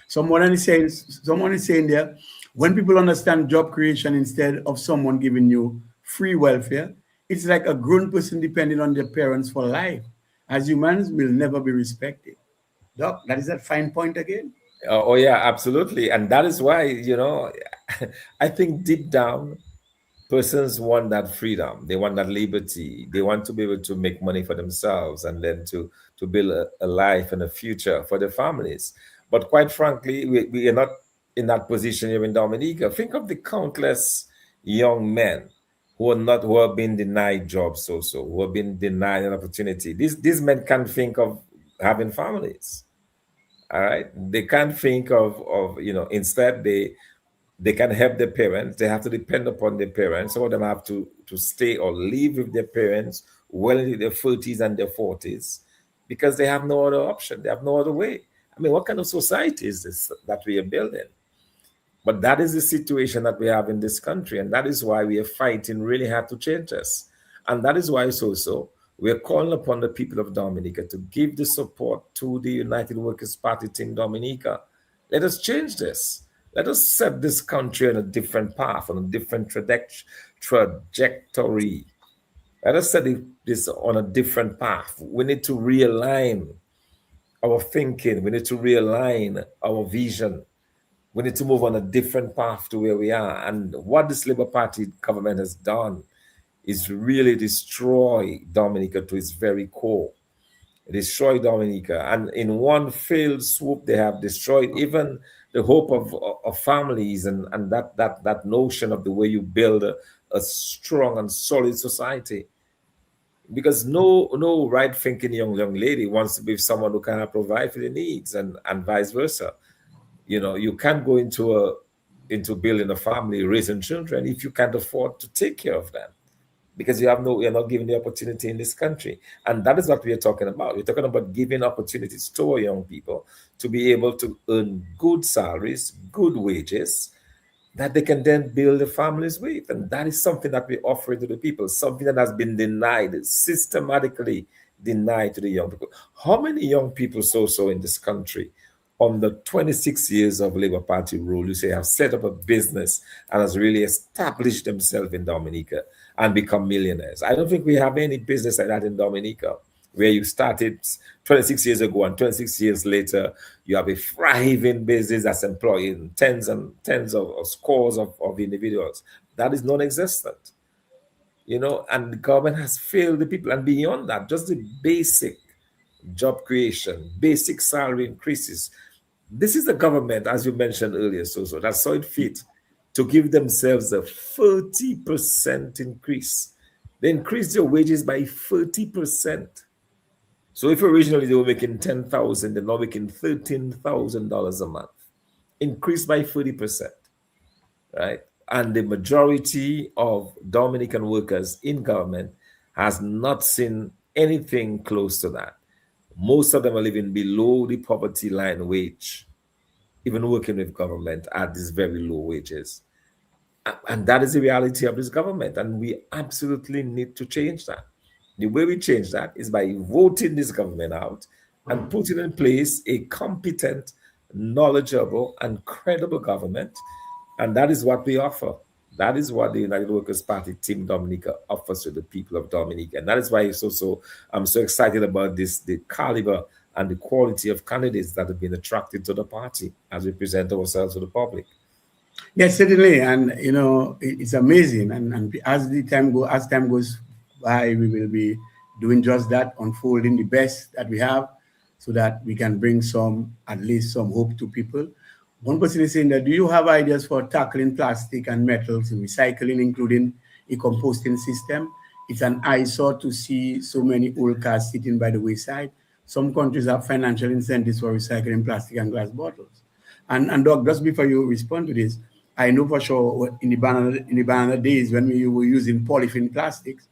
Someone is saying there, when people understand job creation instead of someone giving you free welfare, it's like a grown person depending on their parents for life. As humans, will never be respected. Doc, that is that fine point again.
Oh, yeah, absolutely. And that is why, I think deep down, persons want that freedom. They want that liberty. They want to be able to make money for themselves and then to build a life and a future for their families. But quite frankly, we are not in that position here in Dominica. Think of the countless young men who have been denied jobs also, who have been denied an opportunity. These men can't think of having families. All right, they can't think of instead they can help their parents. They have to depend upon their parents. Some of them have to stay or live with their parents well into their 30s and their 40s because they have no other option. They have no other way. I mean, what kind of society is this that we are building? But that is the situation that we have in this country, and that is why we are fighting really hard to change this. And that is why so we are calling upon the people of Dominica to give the support to the United Workers' Party Team Dominica. Let us change this. Let us set this country on a different path, on a different trajectory. Let us set this on a different path. We need to realign our thinking. We need to realign our vision. We need to move on a different path to where we are. And what this Labour Party government has done is really destroy Dominica to its very core. Destroy Dominica. And in one fell swoop, they have destroyed even the hope of families and that notion of the way you build a strong and solid society. Because no right thinking young lady wants to be someone who cannot provide for their needs and vice versa. You can't go into building a family, raising children if you can't afford to take care of them because you're not given the opportunity in this country. And that is what we are talking about. We're talking about giving opportunities to our young people to be able to earn good salaries, good wages, that they can then build their families with. And that is something that we offer to the people, something that has been denied, systematically denied to the young people. How many young people so in this country on the 26 years of Labour Party rule, you say, have set up a business and has really established themselves in Dominica and become millionaires? I don't think we have any business like that in Dominica, where you started 26 years ago and 26 years later, you have a thriving business that's employing tens and tens of or scores of individuals. That is non-existent, and the government has failed the people. And beyond that, just the basic job creation, basic salary increases. This is the government, as you mentioned earlier, so that saw it fit to give themselves a 30% increase. They increased their wages by 30%. So if originally they were making 10,000, they're now making $13,000 a month, increased by 30%, right? And the majority of Dominican workers in government has not seen anything close to that. Most of them are living below the poverty line wage, even working with government at these very low wages. And that is the reality of this government. And we absolutely need to change that. The way we change that is by voting this government out and putting in place a competent, knowledgeable, and credible government. And that is what we offer. That is what the United Workers' Party Team Dominica offers to the people of Dominica. And that is why I'm so excited about this, the caliber and the quality of candidates that have been attracted to the party as we present ourselves to the public.
Yes, certainly, and it's amazing. And as time goes by, we will be doing just that, unfolding the best that we have, so that we can bring at least some hope to people. One person is saying that, do you have ideas for tackling plastic and metals and recycling, including a composting system? It's an eyesore to see so many old cars sitting by the wayside. Some countries have financial incentives for recycling plastic and glass bottles. And Doc, just before you respond to this, I know for sure in the banana days when we were using polythene plastics,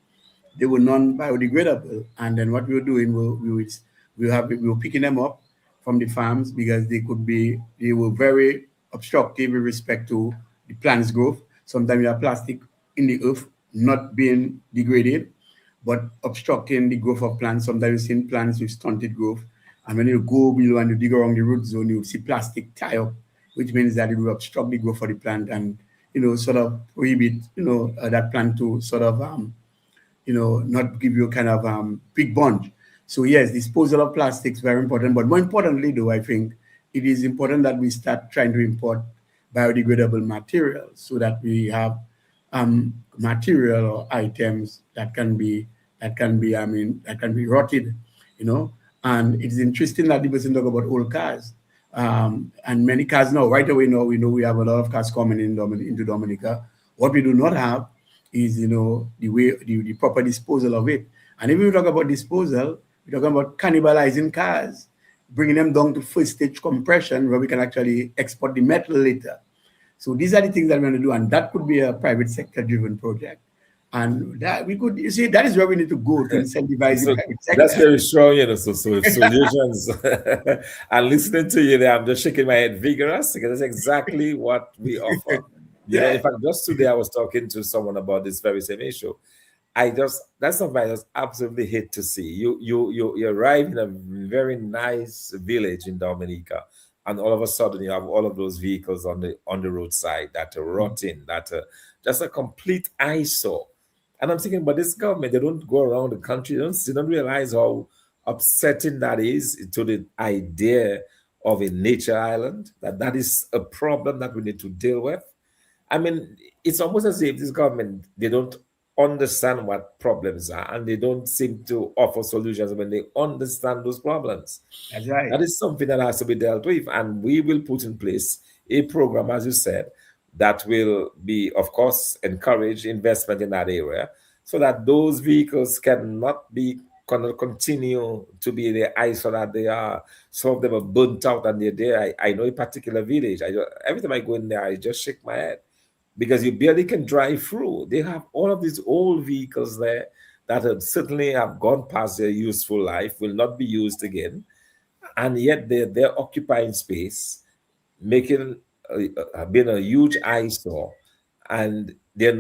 they were non-biodegradable. And then what we were doing, we were picking them up from the farms because they were very obstructive with respect to the plant's growth. Sometimes you have plastic in the earth not being degraded, but obstructing the growth of plants. Sometimes you've seen plants with stunted growth. And when you go below and you dig around the root zone, you see plastic tie up, which means that it will obstruct the growth of the plant and, sort of prohibit, that plant to sort of, not give you a kind of big bond. So yes, disposal of plastics is very important. But more importantly, though, I think it is important that we start trying to import biodegradable materials so that we have material or items that can be rotted, And it's interesting that the person talk about old cars. And many cars now, right away now, we know we have a lot of cars coming into Dominica. What we do not have is, the proper disposal of it. And if we talk about disposal, we're talking about cannibalizing cars. bringing them down to first stage compression where we can actually export the metal later. So these are the things that we want to do, and that could be a private sector driven project. And that we could, you see, that is where we need to go to incentivize the
So
private
that's
sector.
very strong, so if solutions, and listening to you there, I'm just shaking my head vigorous because that's exactly what we offer. In
Yeah,
fact, just today I was talking to someone about this very same issue. That's something I just absolutely hate to see. You arrive in a very nice village in Dominica, and all of a sudden you have all of those vehicles on the roadside that are rotting, that are just a complete eyesore. And I'm thinking, but this government, they don't go around the country, they don't realize how upsetting that is to the idea of a nature island, that is a problem that we need to deal with. I mean, it's almost as if this government, they don't understand what problems are and they don't seem to offer solutions when they understand those problems.
that's right.
That is something that has to be dealt with. And we will put in place a program, as you said, that will be, of course, encourage investment in that area so that those vehicles cannot be continue to be the eyesore that they are. Some of them are burnt out and they're there. I know a particular village. Every time I go in there, I just shake my head because you barely can drive through. They have all of these old vehicles there that certainly have gone past their useful life, will not be used again, and yet they're occupying space, making been a huge eyesore, and it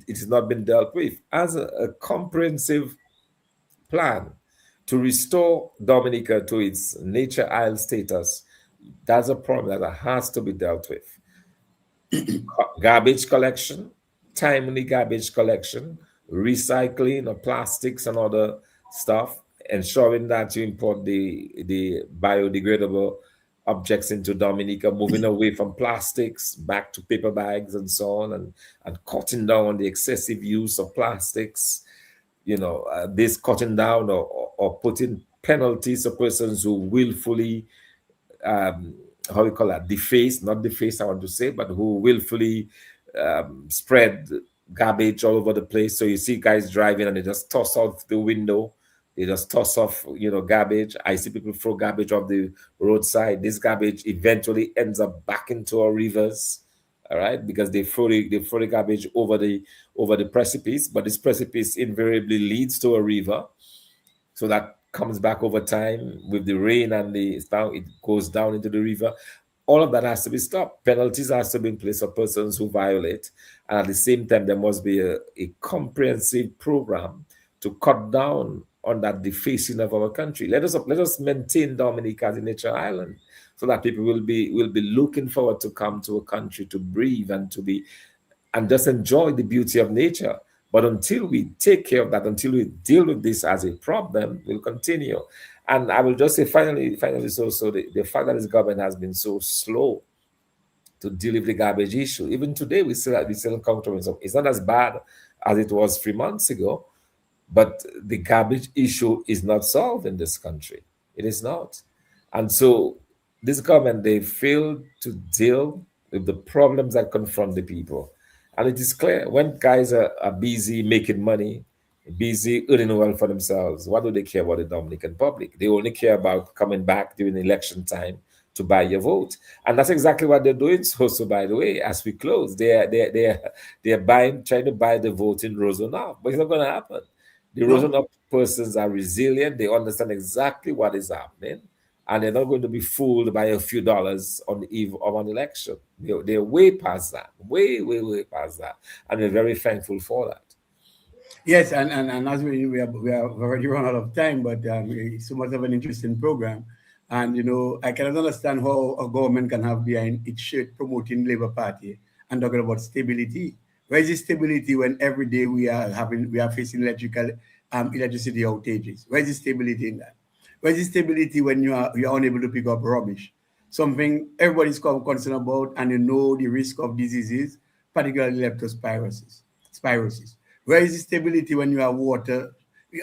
has not been dealt with as a comprehensive plan to restore Dominica to its nature isle status. That's a problem that has to be dealt with. Garbage collection, timely garbage collection, recycling of plastics and other stuff, ensuring that you import the biodegradable objects into Dominica, moving away from plastics back to paper bags and so on, and cutting down on the excessive use of plastics. This cutting down or putting penalties for persons who willfully um, how we call that, deface, not deface, I want to say, but who willfully spread garbage all over the place. So you see guys driving and they just toss out the window. They just toss off, garbage. I see people throw garbage off the roadside. This garbage eventually ends up back into our rivers, all right, because they throw the garbage over the precipice, but this precipice invariably leads to a river. So that comes back over time with the rain and the down, it goes down into the river. All of that has to be stopped. Penalties has to be in place for persons who violate. And at the same time, there must be a comprehensive program to cut down on that defacing of our country. Let us maintain Dominica as a nature island so that people will be looking forward to come to a country to breathe and just enjoy the beauty of nature. But until we take care of that, until we deal with this as a problem, we'll continue. And I will just say finally, so the fact that this government has been so slow to deal with the garbage issue. Even today, we still encountering some. It's not as bad as it was 3 months ago, but the garbage issue is not solved in this country. It is not. And so this government, they failed to deal with the problems that confront the people. And it is clear when guys are busy making money, busy earning well for themselves, what do they care about the Dominican public? They only care about coming back during election time to buy your vote. And that's exactly what they're doing. So by the way, as we close, they're trying to buy the vote in Roseau now, but it's not going to happen. The
No.
Roseau persons are resilient. They understand exactly what is happening, and they're not going to be fooled by a few dollars on the eve of an election. They're way past that, way, way, way past that, and we're very thankful for that.
Yes, and as we have already run out of time, but it's so much of an interesting program. And I cannot understand how a government can have behind its shirt promoting Labour Party and talking about stability. Where is the stability when every day we are facing electricity outages? Where is the stability in that? Where is the stability when you're unable to pick up rubbish? Something everybody's concerned about, and the risk of diseases, particularly spirosis. Where is the stability when you have water,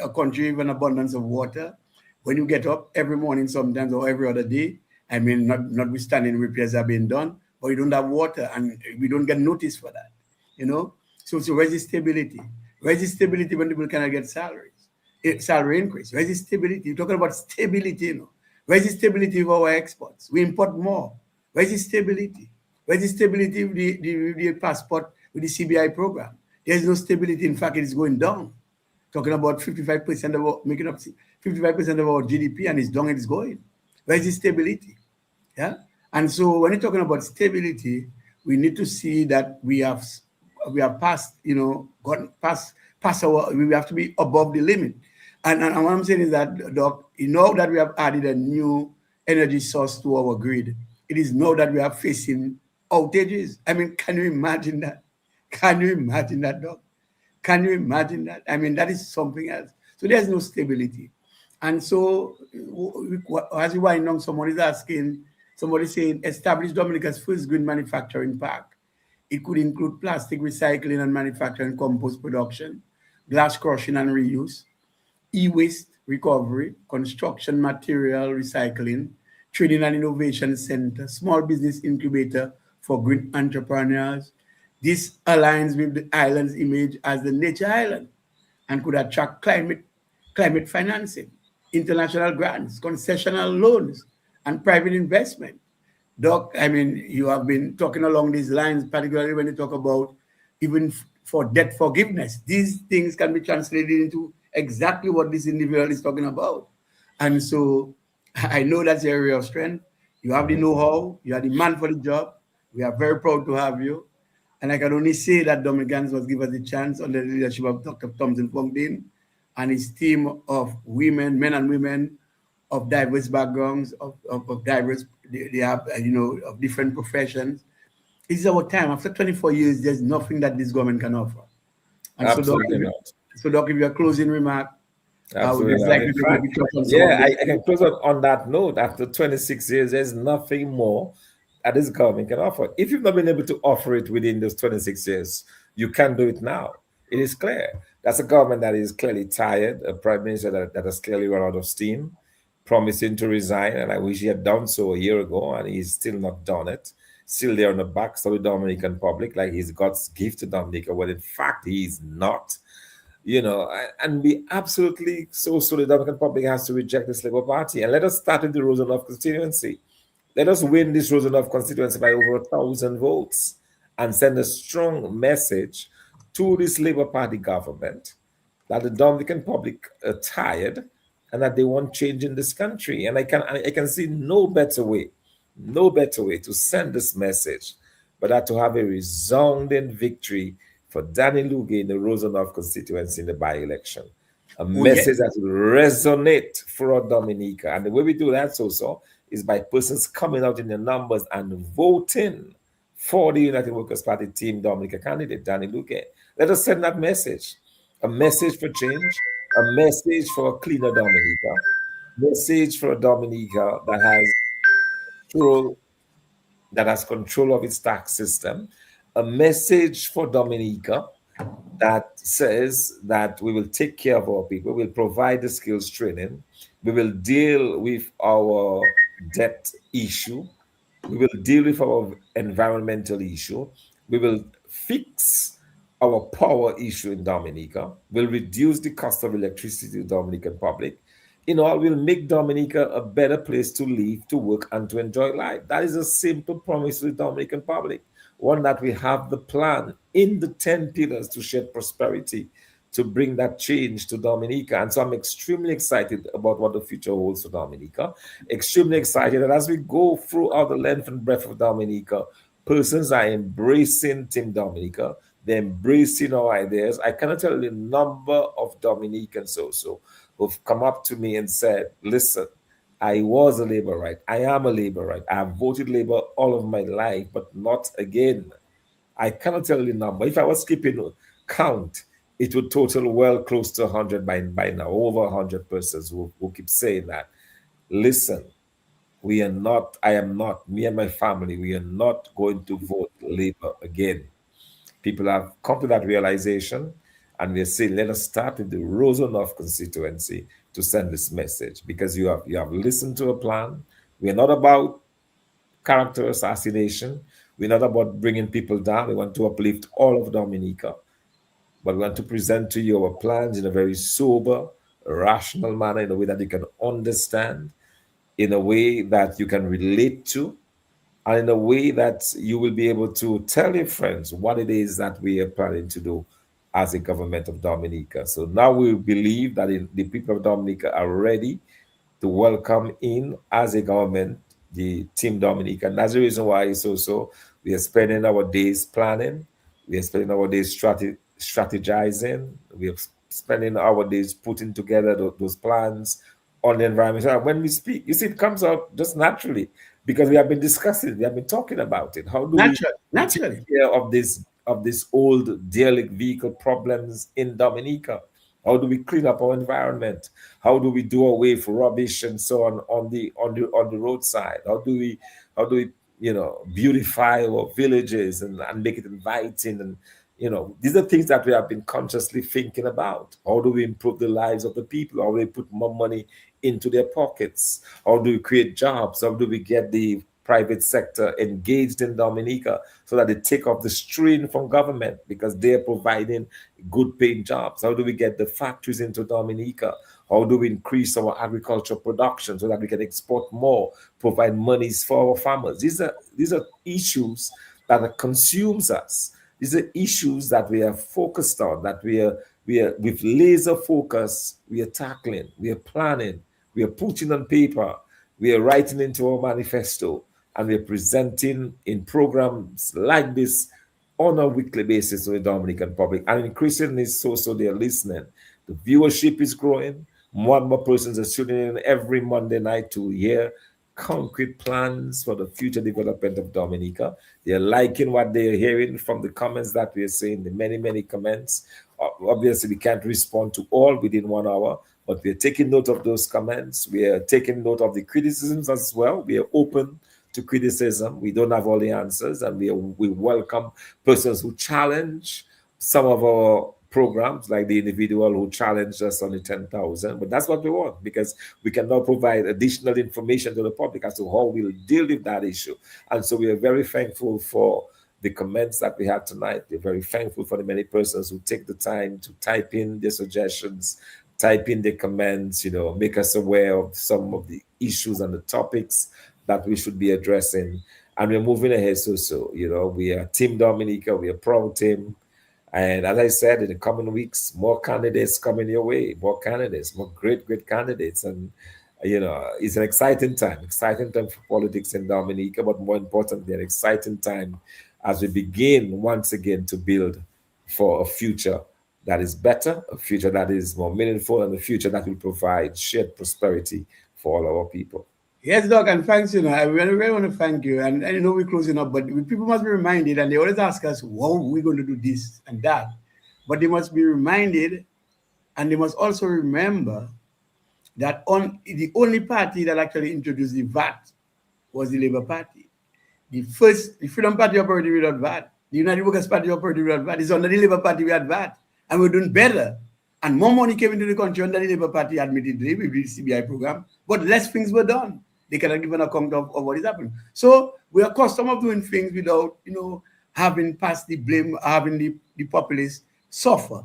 a country with an abundance of water? When you get up every morning, sometimes or every other day, I mean, notwithstanding repairs are being done, but you don't have water and we don't get notice for that, you know? So where's the stability? Where's the stability when people cannot get salaries? Salary increase. Where's the stability? You're talking about stability, Where's the stability of our exports? We import more. Where's the stability? Where's the stability of the passport with the CBI program? There's no stability. In fact, it is going down. Talking about 55% of our, making up 55% of our GDP, and it's down and it's going. Where's the stability? Yeah. And so when you're talking about stability, we need to see that we have passed, gone past our, we have to be above the limit. And what I'm saying is that, Doc, that we have added a new energy source to our grid, it is now that we are facing outages. I mean, can you imagine that? Can you imagine that, Doc? Can you imagine that? I mean, that is something else. So there's no stability. And so, as you wind down, somebody saying, establish Dominica's first green manufacturing park. It could include plastic recycling and manufacturing, compost production, glass crushing and reuse, e-waste recovery, construction material recycling, training and innovation center, small business incubator for green entrepreneurs. This aligns with the island's image as the nature island and could attract climate financing, international grants, concessional loans, and private investment. Doc, I mean, you have been talking along these lines, particularly when you talk about even for debt forgiveness. These things can be translated into exactly what this individual is talking about. And so I know that's the area of strength. You have the
Mhm.
know-how, you are the man for the job. We are very proud to have you. And I can only say that Dominicans must give us the chance under the leadership of Dr. Thomson Fontaine and his team of women, men and women of diverse backgrounds, of diverse, they have, of different professions. It's our time. After 24 years, there's nothing that this government can offer. And so, Doc,
Absolutely not.
If you have a closing remark, I would
Absolutely
just
not.
like
In
you to
fact,
maybe touch on some of
yeah,
this.
I can close on that note. After 26 years, there's nothing more that this government can offer. If you've not been able to offer it within those 26 years, you can do it now. It is clear. That's a government that is clearly tired, a prime minister that has clearly run out of steam, promising to resign. And I wish he had done so a year ago, and he's still not done it. Still there on the backs of the Dominican public, like he's God's gift to Dominica, when in fact he's not. And we absolutely so the Dominican public has to reject this Labour Party. And let us start in the Rosenhof constituency. Let us win this Rosenhof constituency by over 1,000 votes and send a strong message to this Labour Party government that the Dominican public are tired and that they want change in this country. And I can see no better way to send this message, but that to have a resounding victory for Danny Luge in the Rosenhof constituency in the by-election. A
Oh, yeah.
message that will resonate throughout Dominica. And the way we do that, so is by persons coming out in the numbers and voting for the United Workers' Party Team Dominica candidate, Danny Luque. Let us send that message. A message for change, a message for a cleaner Dominica, message for a Dominica control that has control of its tax system, a message for Dominica that says that we will take care of our people, we will provide the skills training, we will deal with our debt issue, we will deal with our environmental issue, we will fix our power issue in Dominica, we'll reduce the cost of electricity to the Dominican public. Will make Dominica a better place to live, to work, and to enjoy life. That is a simple promise to the Dominican public. One that we have the plan in the 10 pillars to shed prosperity, to bring that change to Dominica. And so I'm extremely excited about what the future holds for Dominica. Extremely excited that as we go throughout the length and breadth of Dominica, persons are embracing Team Dominica. They're embracing our ideas. I cannot tell you the number of Dominicans also who've come up to me and said, listen, I was a Labourite. I am a Labourite. I have voted Labour all of my life, but not again. I cannot tell you the number. If I was keeping count, it would total well close to 100 by now, over 100 persons who keep saying that. Listen, we are not, I am not, me and my family, we are not going to vote Labour again. People have come to that realization, and we're saying, let us start with the Rosenhof constituency to send this message, because you have listened to a plan. We're not about character assassination. We're not about bringing people down. We want to uplift all of Dominica, but we want to present to you our plans in a very sober, rational manner, in a way that you can understand. in a way that you can relate to, and in a way that you will be able to tell your friends what it is that we are planning to do as a government of Dominica. So now we believe that the people of Dominica are ready to welcome in as a government the Team Dominica. And that's the reason why it's also we are spending our days planning, we are spending our days strategizing, we are spending our days putting together those plans on the environment. So when we speak, you see, it comes out just naturally because we have been discussing, we have been talking about it. How do we take
Naturally.
care of this old derelict vehicle problems in Dominica? How do we clean up our environment? How do we do away with rubbish and so on the roadside? How do we beautify our villages and make it inviting? And these are things that we have been consciously thinking about. How do we improve the lives of the people? How do we put more money into their pockets? How do we create jobs? How do we get the private sector engaged in Dominica so that they take off the strain from government because they're providing good paying jobs? How do we get the factories into Dominica? How do we increase our agricultural production so that we can export more, provide monies for our farmers? These are issues that consumes us. These are issues that we are focused on, that we are with laser focus, we are tackling, we are planning, we are putting on paper, we are writing into our manifesto, and we are presenting in programs like this on a weekly basis to the Dominican public. And increasingly so they are listening. The viewership is growing. More and more persons are tuning in every Monday night to hear concrete plans for the future development of Dominica. They are liking what they are hearing from the comments that we are seeing, the many, many comments. Obviously, we can't respond to all within 1 hour, but we are taking note of those comments. We are taking note of the criticisms as well. We are open to criticism. We don't have all the answers, and we welcome persons who challenge some of our programs, like the individual who challenged us on the 10,000. But that's what we want, because we can now provide additional information to the public as to how we'll deal with that issue. And so we are very thankful for the comments that we had tonight. We're very thankful for the many persons who take the time to type in their suggestions, type in their comments, make us aware of some of the issues and the topics that we should be addressing. And we're moving ahead. We are Team Dominica, we are proud team. And as I said, in the coming weeks, more candidates coming your way, more candidates, more great, great candidates. And, it's an exciting time for politics in Dominica, but more importantly, an exciting time as we begin once again to build for a future that is better, a future that is more meaningful, and a future that will provide shared prosperity for all our people.
Yes, Doc, and thanks. I really, really want to thank you. And I know we're closing up, but people must be reminded, and they always ask us, "How are we going to do this and that?" But they must be reminded, and they must also remember that on the only party that actually introduced the VAT was the Labour Party. The Freedom Party operated without VAT. The United Workers Party operated without VAT. It's under the Labour Party we had VAT, and we're doing better. And more money came into the country under the Labour Party, admittedly, with the CBI program, but less things were done. They cannot give an account of what is happening. So we are accustomed of doing things without, having passed the blame, having the populace suffer.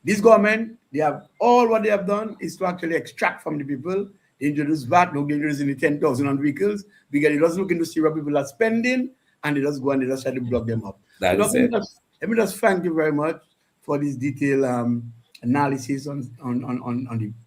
This government, they have all what they have done is to actually extract from the people. They introduce VAT, no introducing the 10,000 on vehicles, because they just looking to see what people are spending, and they just go and they just try to block them up.
That
So
is it.
let me just thank you very much for this detailed analysis on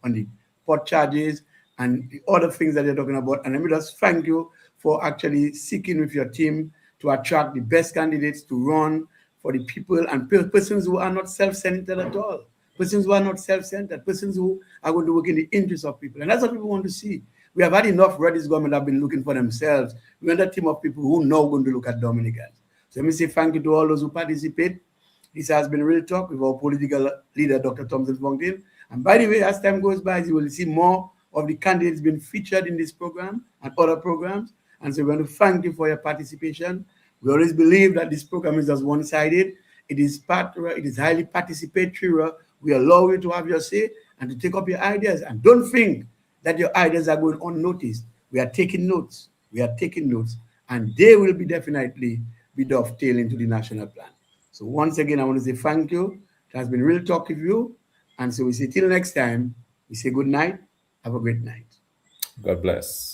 the port charges and the other things that you're talking about. And let me just thank you for actually seeking with your team to attract the best candidates to run for the people and persons who are not self-centered at all, persons who are not self-centered, persons who are going to work in the interest of people. And that's what people want to see. We have had enough where this government have been looking for themselves. We want a team of people who know going to look at Dominicans. So let me say thank you to all those who participate. This has been Real Talk with our political leader, Dr. Thomson Fontaine. And by the way, as time goes by, you will see more of the candidates being featured in this program and other programs. And so we want to thank you for your participation. We always believe that this program is just one-sided. It is highly participatory. We allow you to have your say and to take up your ideas. And don't think that your ideas are going unnoticed. We are taking notes. And they will be definitely be dovetailed into the national plan. So once again, I want to say thank you. It has been Real Talk with you. And so we say till next time, we say good night. Have a great night.
God bless.